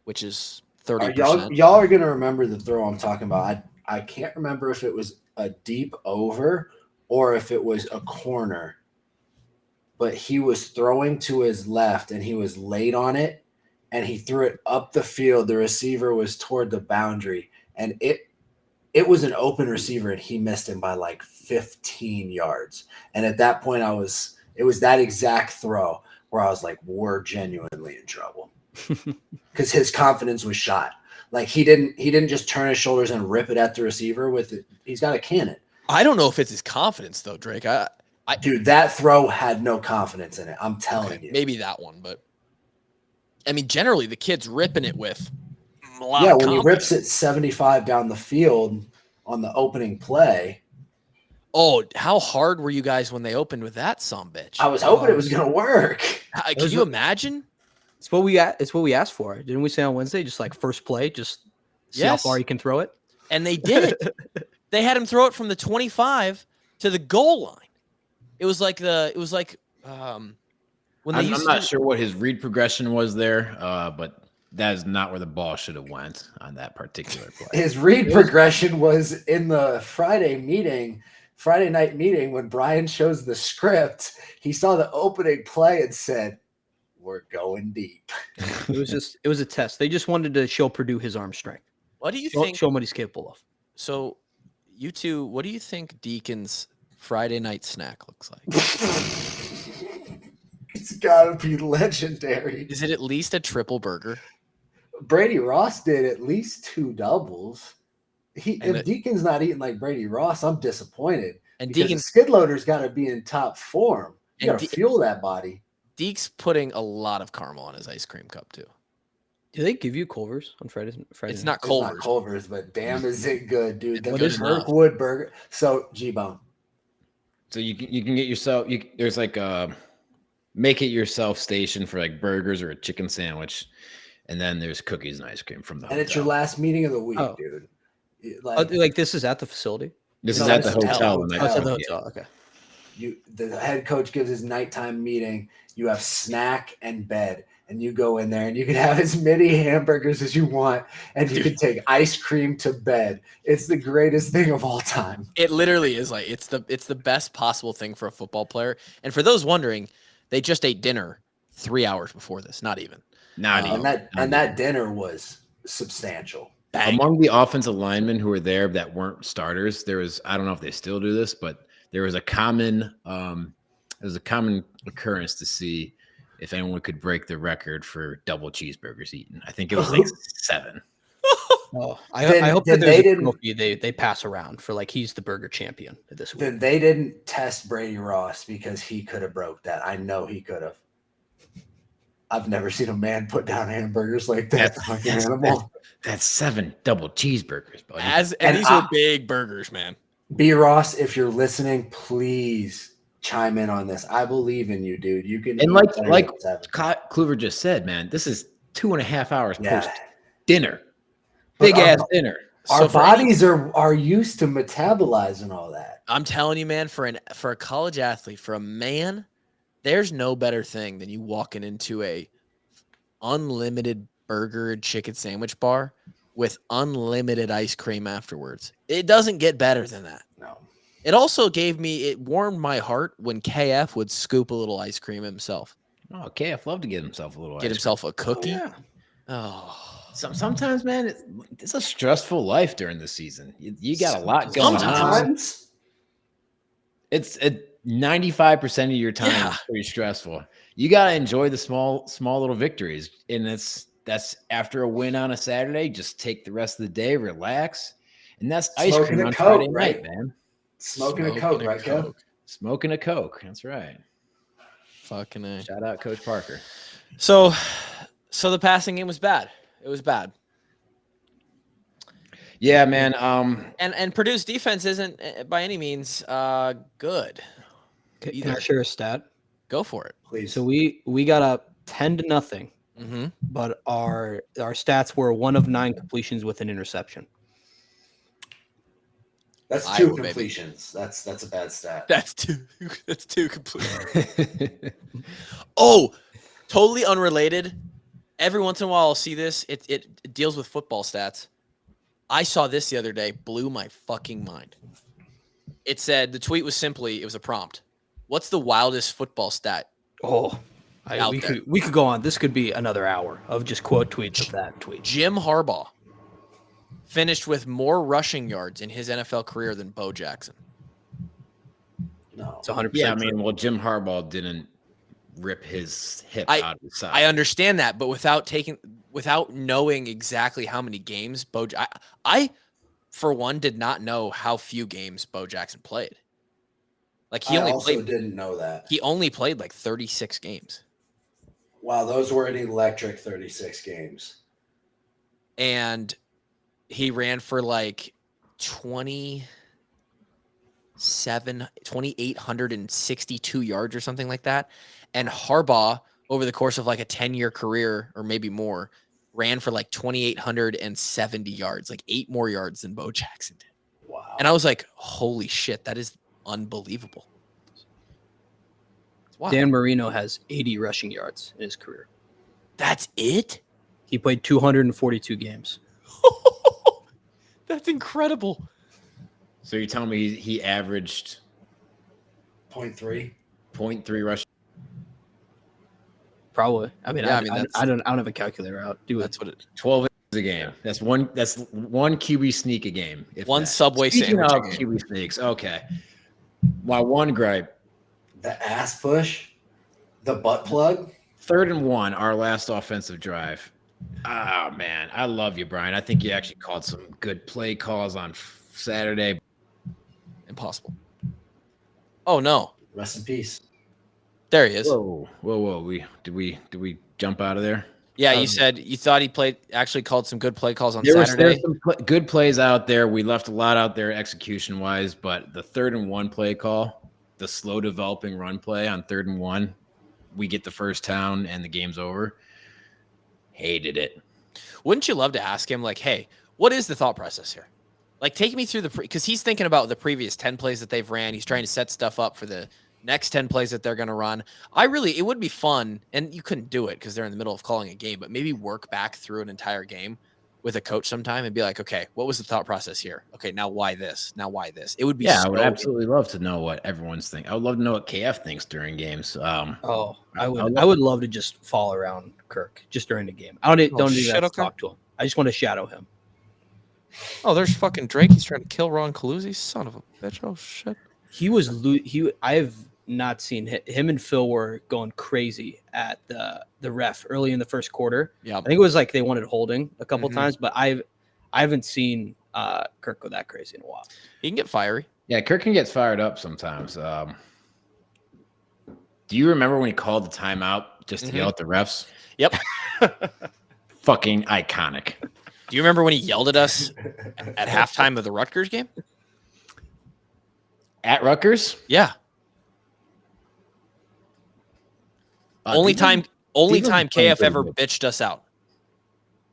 which is 30%. Y'all are gonna remember the throw I'm talking about. I can't remember if it was a deep over or if it was a corner, but he was throwing to his left and he was late on it and he threw it up the field. The receiver was toward the boundary and it was an open receiver and he missed him by like 15 yards. And at that point it was that exact throw where I was like, we're genuinely in trouble because his confidence was shot. Like he didn't just turn his shoulders and rip it at the receiver with it. He's got a cannon. I don't know if it's his confidence though, Drake. Dude, that throw had no confidence in it. I'm telling you. Maybe that one, but I mean, generally the kid's ripping it with a lot of confidence. When he rips it 75 down the field on the opening play. Oh, how hard were you guys when they opened with that sumbitch? I was hoping it was going to work. Can you imagine? It's what we asked for. Didn't we say on Wednesday? Just like first play, just see how far you can throw it. And they did it. They had him throw it from the 25 to the goal line. It was like when I'm not sure what his read progression was there, but that is not where the ball should have went on that particular play. His read progression was in the Friday night meeting when Brian shows the script. He saw the opening play and said, "We're going deep." It was a test. They just wanted to show Purdue his arm strength. What do you think? Show him what he's capable of. So, you two, what do you think Deacon's Friday night snack looks like? It's gotta be legendary. Is it at least a triple burger? Brady Ross did at least 2 doubles. If Deacon's not eating like Brady Ross, I'm disappointed. And Deacon's skid loader's got to be in top form. You got to fuel that body. Deke's putting a lot of caramel on his ice cream cup too. Do they give you Culver's on Friday? It's not Culver's. It's not Culver's, but damn, is it good, dude? The Kirkwood burger. So G-Bone. So you can get yourself. There's like a make it yourself station for like burgers or a chicken sandwich, and then there's cookies and ice cream from the. And hotel. It's your last meeting of the week, dude. Like this is at the facility. This is at the hotel. It's at the hotel. Okay. The head coach gives his nighttime meeting. You have snack and bed, and you go in there and you can have as many hamburgers as you want, and you can take ice cream to bed. It's the greatest thing of all time. It literally is like it's the best possible thing for a football player. And for those wondering, they just ate dinner 3 hours before this. Not even. And that dinner was substantial. Among the offensive linemen who were there that weren't starters, there was, I don't know if they still do this, but there was a common occurrence to see if anyone could break the record for double cheeseburgers eaten. I think it was like 7. I hope that they didn't. They pass around for like he's the burger champion this week. Then they didn't test Brady Ross because he could have broke that. I know he could have. I've never seen a man put down hamburgers like that. Fucking animal. That's 7 double cheeseburgers, buddy. And these are big burgers, man. B. Ross, if you're listening, please chime in on this. I believe in you, dude. You can. And like Kluver just said, man, this is 2.5 hours post dinner, big ass dinner. Our bodies are used to metabolizing all that. I'm telling you, man, for a college athlete, for a man, there's no better thing than you walking into a unlimited burger and chicken sandwich bar with unlimited ice cream afterwards. It doesn't get better than that. No. It also it warmed my heart when KF would scoop a little ice cream himself. Oh, KF loved to get himself a little Get himself a cookie. Oh, yeah. Oh. Sometimes, man, it's a stressful life during the season. You got a lot going on. It's 95% of your time is pretty stressful. You got to enjoy the small little victories. And that's after a win on a Saturday, just take the rest of the day, relax. And that's ice cream on Friday night, man. Smoking a Coke, right, Kev? Smoking a Coke. That's right. Fucking A. Shout out Coach Parker. So the passing game was bad. It was bad. Yeah, man. And Purdue's defense isn't by any means good. Can I share a stat? Go for it, please. So we got up 10-0, but our stats were 1 of 9 completions with an interception. That's 2 completions. Baby. That's a bad stat. That's two completions. Oh, totally unrelated. Every once in a while I'll see this. It deals with football stats. I saw this the other day, blew my fucking mind. It said, the tweet was simply, it was a prompt. What's the wildest football stat? We could go on. This could be another hour of just quote tweets of that tweet. Jim Harbaugh finished with more rushing yards in his NFL career than Bo Jackson. No. It's 100%. Yeah, I mean, well, Jim Harbaugh didn't rip his hip out of his side. I understand that, but without knowing exactly how many games I for one did not know how few games Bo Jackson played. Like didn't know that. He only played like 36 games. Wow, those were an electric 36 games. And he ran for like 2,862 yards or something like that. And Harbaugh, over the course of like a 10-year career or maybe more, ran for like 2,870 yards, like 8 more yards than Bo Jackson did. Wow. And I was like, holy shit, that is unbelievable. Dan Marino has 80 rushing yards in his career. That's it? He played 242 games. That's incredible. So you're telling me he averaged 0.3 rushing? Probably. I mean, I don't have a calculator out. That's what it. 12 a game. That's one QB sneak a game. One Subway sandwich. QB sneaks. Okay. My one gripe. The ass push, the butt plug. 3rd and 1, our last offensive drive. Oh, man. I love you, Brian. I think you actually called some good play calls on Saturday. Impossible. Oh, no. Rest in peace. There he is. Whoa. Did we jump out of there? Yeah, you said you thought he actually called some good play calls on Saturday. There's some good plays out there. We left a lot out there execution-wise, but the 3rd and 1 play call, the slow developing run play on 3rd and 1, we get the first down and the game's over. Hated it. Wouldn't you love to ask him, like, hey, what is the thought process here? Like, take me through because he's thinking about the previous 10 plays that they've ran. He's trying to set stuff up for the next 10 plays that they're going to run. It would be fun, and you couldn't do it because they're in the middle of calling a game, but maybe work back through an entire game with a coach sometime and be like, okay, what was the thought process here? Okay, now why this? Now why this? It would be I would absolutely love to know what everyone's thinking. I would love to know what KF thinks during games. I would love to just fall around Kirk just during the game. Don't even have to talk to him. I just want to shadow him. Oh, there's fucking Drake. He's trying to kill Ron Caluzzi. Son of a bitch. Oh, shit. I've not seen him and Phil were going crazy at the ref early in the first quarter. Yeah, I think it was like they wanted holding a couple times, but I haven't seen Kirk go that crazy in a while. He can get fiery. Yeah, Kirk can get fired up sometimes. Do you remember when he called the timeout just to yell at the refs? Yep. Fucking iconic. Do you remember when he yelled at us at halftime of the Rutgers game? At Rutgers? Yeah. Only time KF ever bitched us out.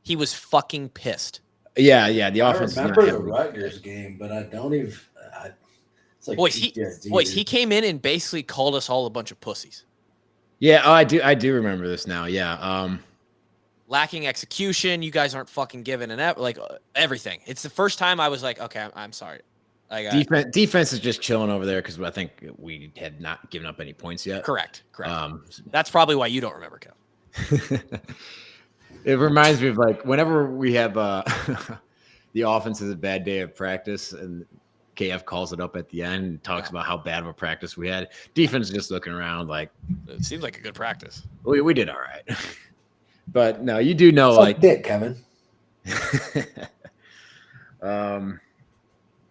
He was fucking pissed. Yeah. The offense. I remember the Rutgers game, but I don't even. It's like boys, he came in and basically called us all a bunch of pussies. Yeah, I do remember this now. Yeah. Lacking execution, you guys aren't fucking giving everything. It's the first time I was like, okay, I'm sorry. Defense is just chilling over there because I think we had not given up any points yet. Correct. That's probably why you don't remember, Kev. It reminds me of like whenever we have the offense is a bad day of practice and KF calls it up at the end and talks about how bad of a practice we had. Defense is just looking around like it seems like a good practice. We did all right. But no, you do know like dick, Kevin.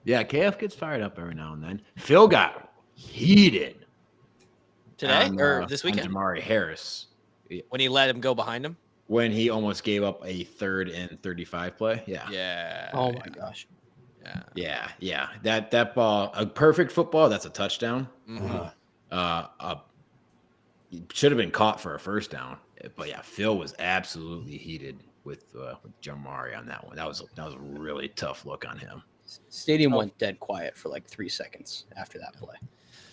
Yeah, KF gets fired up every now and then. Phil got heated today or this weekend. Jamari Harris when he let him go behind him. When he almost gave up a 3rd and 35 play. Yeah. Yeah. Oh my gosh. Yeah. That ball, a perfect football. That's a touchdown. Mm-hmm. Should have been caught for a first down. But yeah, Phil was absolutely heated with Jamari on that one. That was a really tough look on him. Stadium went dead quiet for like 3 seconds after that play.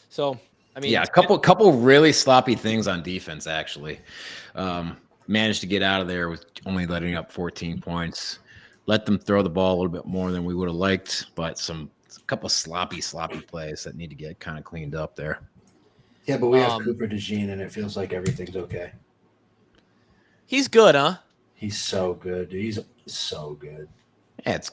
So I mean, yeah, a couple really sloppy things on defense actually. Managed to get out of there with only letting up 14 points. Let them throw the ball a little bit more than we would have liked, but a couple sloppy plays that need to get kind of cleaned up there. Yeah, but we have Cooper DeJean, and it feels like everything's okay. He's good, huh? He's so good. He's so good. Yeah, it's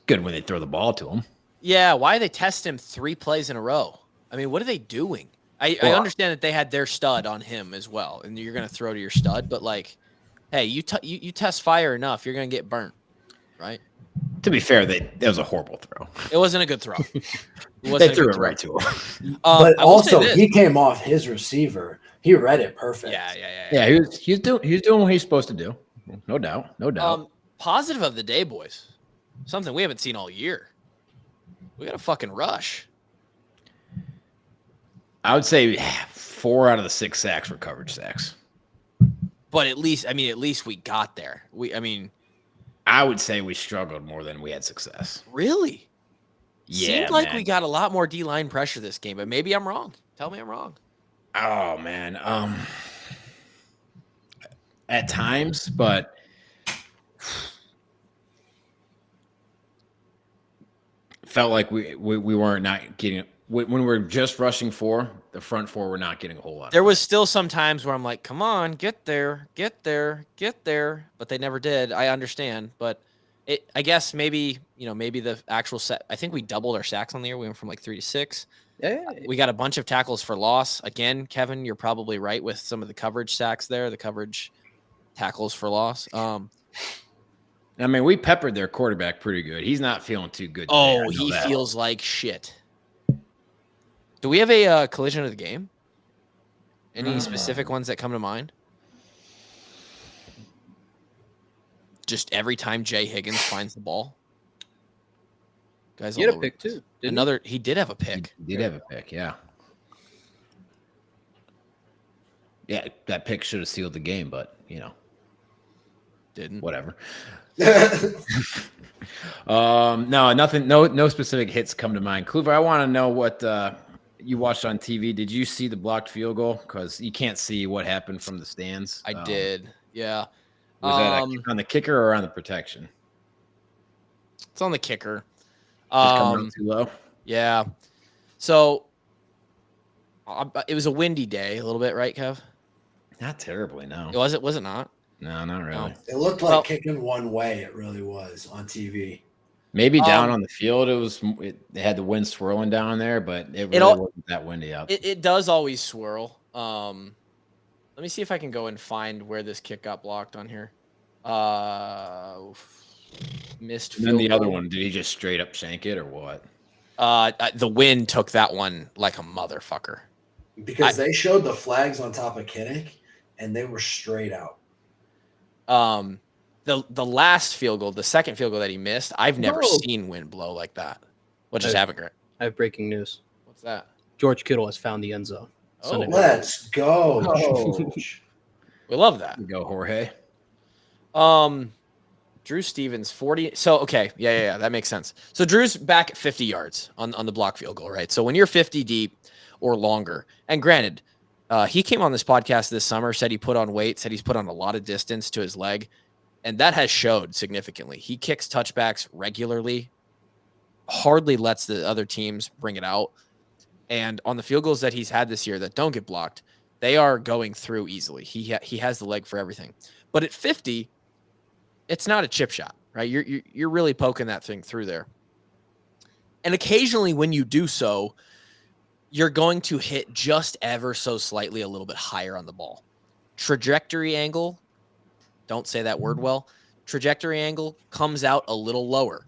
good when they throw the ball to him. Yeah, why do they test him 3 plays in a row? I mean, what are they doing? I understand that they had their stud on him as well, and you're going to throw to your stud, but like, hey, you test fire enough, you're going to get burnt, right? To be fair, that was a horrible throw. It wasn't a good throw. They threw it right to him. But also, he came off his receiver. He read it perfect. Yeah. He's doing what he's supposed to do. No doubt. Positive of the day, boys. Something we haven't seen all year. We got a fucking rush. I would say 4 out of the 6 sacks were coverage sacks. But at least we got there. I would say we struggled more than we had success. Really? Yeah. Seemed like we got a lot more D-line pressure this game, but maybe I'm wrong. Tell me I'm wrong. Oh man. At times, but felt like we weren't not getting when we're just rushing 4, the front 4 we're not getting a whole lot. There was still some times where I'm like, come on, get there, but they never did. I understand, but I guess maybe the actual set. I think we doubled our sacks on the year. We went from like 3 to 6. Yeah. We got a bunch of tackles for loss. Again, Kevin, you're probably right with some of the coverage sacks there, the coverage tackles for loss. I mean, we peppered their quarterback pretty good. He's not feeling too good today. Oh, he feels like shit. Do we have a collision of the game? Any specific ones that come to mind? Just every time Jay Higgins finds the ball. Guys, he had a pick too. He did have a pick. He did have a pick, yeah. Yeah, that pick should have sealed the game, but didn't. Whatever. No, nothing. No specific hits come to mind. Kluver, I want to know what you watched on TV. Did you see the blocked field goal? Because you can't see what happened from the stands. I did. Yeah. Was that on the kicker or on the protection? It's on the kicker. Just coming out too low. Yeah. So it was a windy day, a little bit, right, Kev? Not terribly, no. Was it not? No, not really. It looked like kicking one way. It really was on TV. Maybe down on the field, it had the wind swirling down there, but it really wasn't that windy out. It does always swirl. Let me see if I can go and find where this kick got blocked on here. Missed field. And then the other one, did he just straight up shank it or what? The wind took that one like a motherfucker. Because they showed the flags on top of Kinnick, and they were straight out. The last field goal, the second field goal that he missed, I've never seen wind blow like that. What just happened, Grant? I have breaking news. What's that? George Kittle has found the end zone. Oh, let's go. We love that. Go, Jorge. Drew Stevens, 40. So, okay. Yeah. That makes sense. So Drew's back at 50 yards on the block field goal, right? So when you're 50 deep or longer, and granted, he came on this podcast this summer, said he put on weight, said he's put on a lot of distance to his leg, and that has showed significantly. He kicks touchbacks regularly, hardly lets the other teams bring it out. And on the field goals that he's had this year that don't get blocked, they are going through easily. He has the leg for everything. But at 50, it's not a chip shot, right? You're really poking that thing through there. And occasionally when you do so, you're going to hit just ever so slightly a little bit higher on the ball. Trajectory angle, don't say that word well. Trajectory angle comes out a little lower,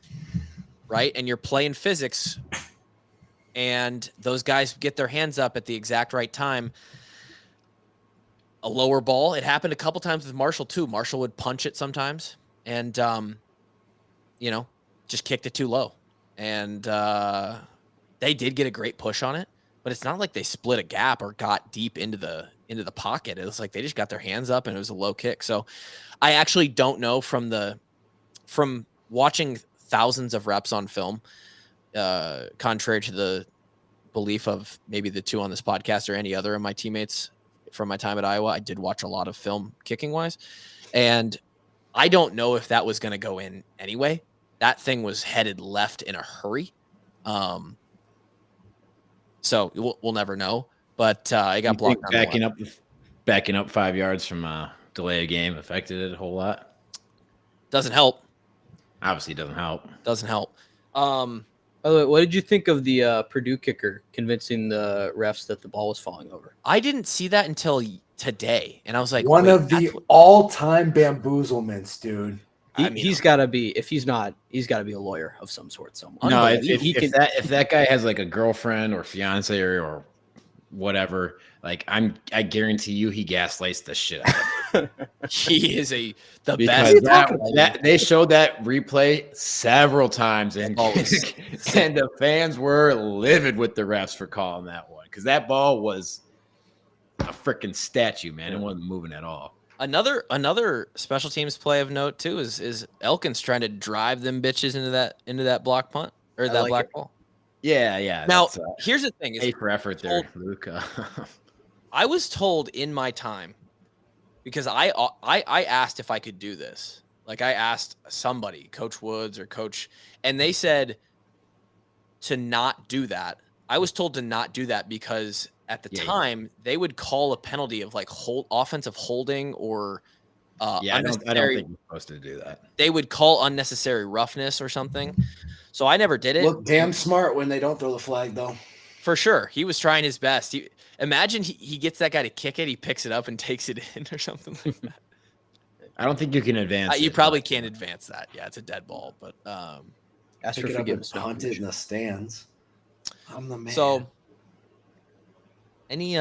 right? And you're playing physics, and those guys get their hands up at the exact right time. A lower ball. It happened a couple times with Marshall too. Marshall would punch it sometimes and, just kicked it too low. And they did get a great push on it, but it's not like they split a gap or got deep into the pocket. It was like they just got their hands up and it was a low kick. So I actually don't know from watching thousands of reps on film, contrary to the belief of maybe the two on this podcast or any other of my teammates from my time at Iowa. I did watch a lot of film kicking wise, and I don't know if that was going to go in anyway. That thing was headed left in a hurry. So we'll never know, but it got blocked. Backing up 5 yards from delay of game affected it a whole lot. Doesn't help. Obviously doesn't help. By the way, what did you think of the Purdue kicker convincing the refs that the ball was falling over? I didn't see that until today, and I was like, one of the all-time bamboozlements, dude. He's got to be. If he's not, he's got to be a lawyer of some sort. No, if that guy has like a girlfriend or fiance or whatever, like I guarantee you, he gaslights the shit out of it. He is the because best. They showed that replay several times, and the fans were livid with the refs for calling that one because that ball was a freaking statue, man. It wasn't moving at all. Another special teams play of note too is Elkins trying to drive them bitches into that block punt or that black ball. Yeah. Now here's the thing: A for effort there, Luca. I was told in my time, because I asked if I could do this. Like I asked somebody, Coach Woods or Coach, and they said to not do that. I was told to not do that because at the time they would call a penalty of like offensive holding or I don't think you're supposed to do that. They would call unnecessary roughness or something. So I never did it. Look damn smart when they don't throw the flag though. For sure. He was trying his best. Imagine he gets that guy to kick it, he picks it up and takes it in or something like that. I don't think you can advance you probably can't advance that. Yeah, it's a dead ball, but ask for forgiveness. Hunt it in the stands. I'm the man. So any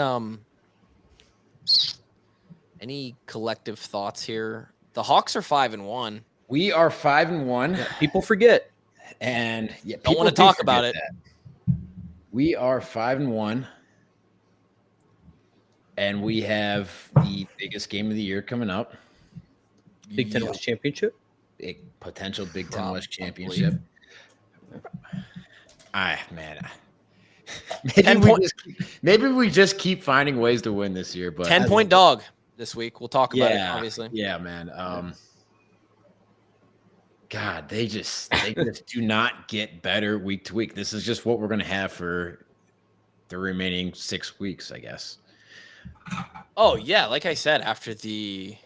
collective thoughts here? The Hawks are 5-1. We are 5-1. Yeah, people forget. And don't want to talk about it. We are 5-1. And we have the biggest game of the year coming up. Big Ten West Championship? Potential Big Ten West Championship. Man. Maybe we just keep finding ways to win this year. But 10-point dog this week. We'll talk about it, obviously. Yeah, man. God, they just do not get better week to week. This is just what we're going to have for the remaining 6 weeks, I guess. Oh, yeah. Like I said, after these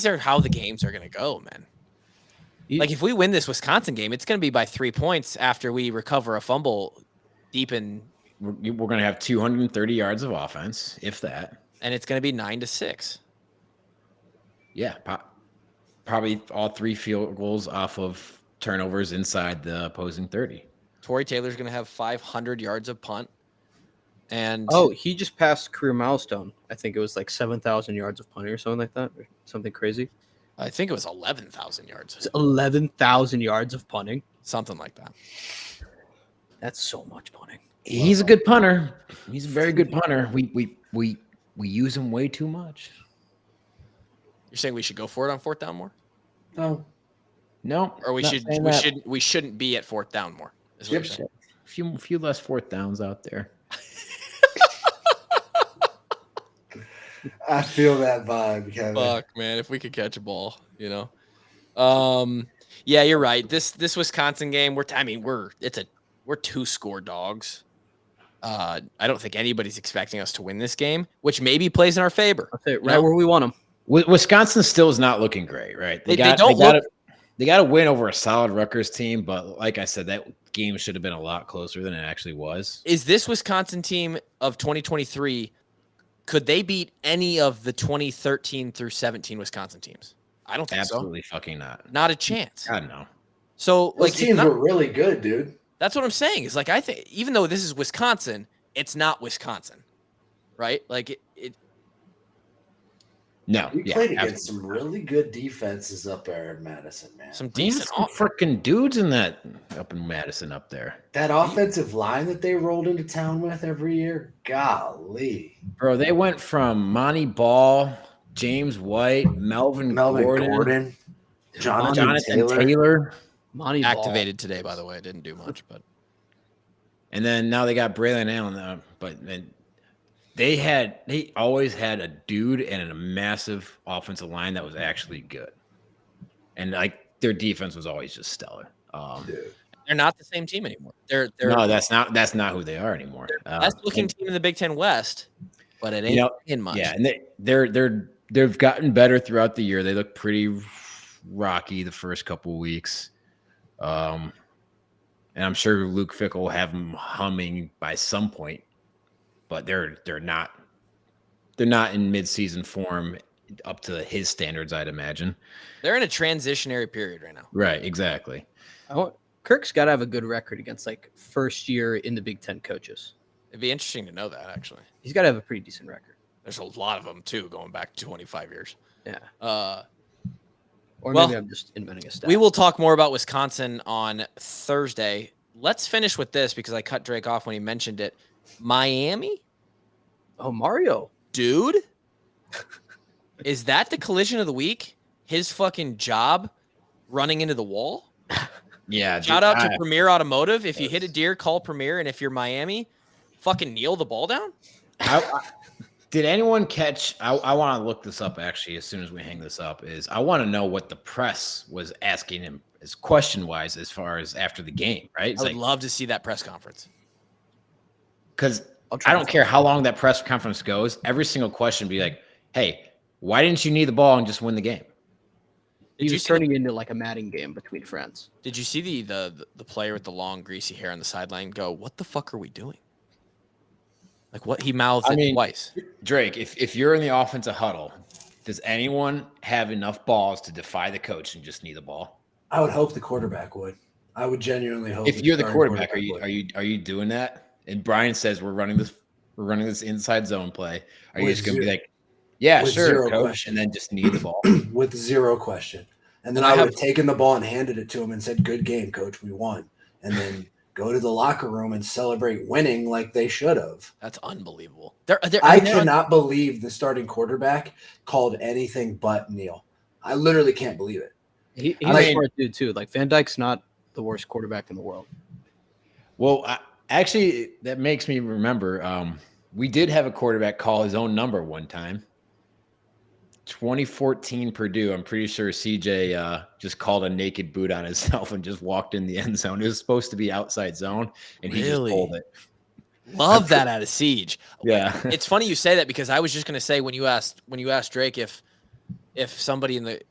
are how the games are going to go, man. Like if we win this Wisconsin game, it's going to be by 3 points after we recover a fumble deep in. We're going to have 230 yards of offense, if that. And it's going to be 9-6. Yeah, probably all 3 field goals off of turnovers inside the opposing 30. Torrey Taylor's going to have 500 yards of punt. And he just passed career milestone. I think it was like 7,000 yards of punting or something like that, or something crazy. I think it was 11,000 yards. It's 11,000 yards of punting, something like that. That's so much punting. He's a good punter. He's a very good punter. We use him way too much. You're saying we should go for it on fourth down more? No. Or we shouldn't be at fourth down more. Is what you're saying. A few less fourth downs out there. I feel that vibe, Kevin. Fuck, man, if we could catch a ball, Yeah, you're right. This Wisconsin game, we're 2-score dogs. I don't think anybody's expecting us to win this game, which maybe plays in our favor. I'll say where we want them. Wisconsin still is not looking great, right? They got to win over a solid Rutgers team, but like I said, that game should have been a lot closer than it actually was. Is this Wisconsin team of 2023? Could they beat any of the 2013 through 17 Wisconsin teams? I don't think Absolutely fucking not. Not a chance. God, no. So those teams were really good, dude. That's what I'm saying. Is like I think even though this is Wisconsin, it's not Wisconsin, right? Like it. No, we played against some really good defenses up there in Madison, man. Some decent freaking dudes up in Madison up there. That offensive line that they rolled into town with every year, golly. Bro, they went from Monty Ball, James White, Melvin Gordon, Jonathan Taylor. Monty activated today, by the way. Didn't do much, but. And then now they got Braylon Allen, but then they always had a dude and a massive offensive line that was actually good, and like their defense was always just stellar. They're not the same team anymore. They're no, that's not who they are anymore. Best looking team in the Big Ten West, but it ain't in much. Yeah, and they've gotten better throughout the year. They look pretty rocky the first couple of weeks, and I'm sure Luke Fickell will have them humming by some point. But they're not in midseason form up to his standards, I'd imagine. They're in a transitionary period right now. Right, exactly. Kirk's got to have a good record against like first year in the Big Ten coaches. It'd be interesting to know that, actually. He's got to have a pretty decent record. There's a lot of them too, going back 25 years. Yeah. Maybe I'm just inventing a stat. We will talk more about Wisconsin on Thursday. Let's finish with this because I cut Drake off when he mentioned it. Miami? Oh, Mario. Dude? Is that the collision of the week? His fucking job running into the wall? Yeah. Shout out to Premier Automotive. If you hit a deer, call Premier. And if you're Miami, fucking kneel the ball down? Did anyone catch? I want to look this up actually as soon as we hang this up. I want to know what the press was asking him as question-wise as far as after the game, right? I would love to see that press conference. Because I don't care how long that press conference goes. Every single question be like, hey, why didn't you need the ball and just win the game? He was turning into like a matting game between friends. Did you see the player with the long, greasy hair on the sideline go, what the fuck are we doing? Like what he mouthed it twice. Drake, if you're in the offensive huddle, does anyone have enough balls to defy the coach and just knee the ball? I would hope the quarterback would. I would genuinely hope. If you're the quarterback, are you doing that? And Brian says we're running this inside zone play. Are you just gonna be like, yeah, sure, coach, question. And then just knee the ball with zero question? And then I would have taken the ball and handed it to him and said, "Good game, coach. We won." And then go to the locker room and celebrate winning like they should have. That's unbelievable. I cannot believe the starting quarterback called anything but kneel. I literally can't believe it. He's a smart dude too. Like Van Dyke's not the worst quarterback in the world. Well, actually, that makes me remember. We did have a quarterback call his own number one time. 2014 Purdue. I'm pretty sure CJ just called a naked boot on himself and just walked in the end zone. It was supposed to be outside zone, and he just pulled it. Love that out of Siege. Yeah, it's funny you say that because I was just going to say when you asked Drake if somebody in the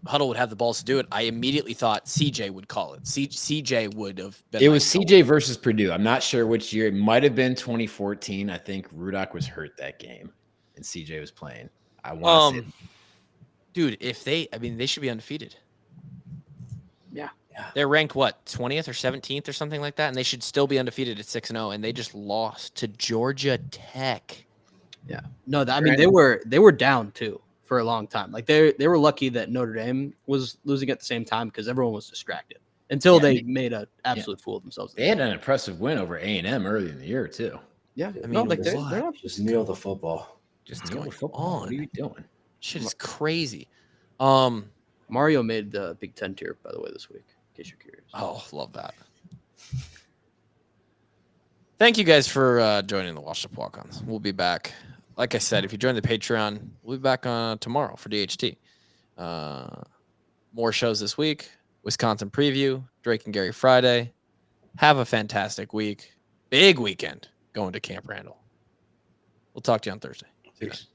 huddle would have the balls to do it, I immediately thought CJ would call it. CJ would have been. It was CJ versus Purdue. I'm not sure which year. It might have been 2014. I think Rudock was hurt that game, and CJ was playing. I want to say, dude, they should be undefeated. Yeah. Yeah. They're ranked what, 20th or 17th or something like that, and they should still be undefeated at 6-0, and they just lost to Georgia Tech. Yeah. No, I mean they were down too for a long time. Like they were lucky that Notre Dame was losing at the same time because everyone was distracted until they made an absolute fool of themselves. They had an impressive win over A&M early in the year too. Yeah, I mean, they're not just kneel the football. Just kneel the football. What are you doing? Shit is crazy. Mario made the Big Ten tier, by the way, this week. In case you're curious. Oh, love that. Thank you guys for joining the Washed Up Walk-Ons. We'll be back. Like I said, if you join the Patreon, we'll be back tomorrow for DHT. More shows this week. Wisconsin preview, Drake and Gary Friday. Have a fantastic week. Big weekend going to Camp Randall. We'll talk to you on Thursday. Peace.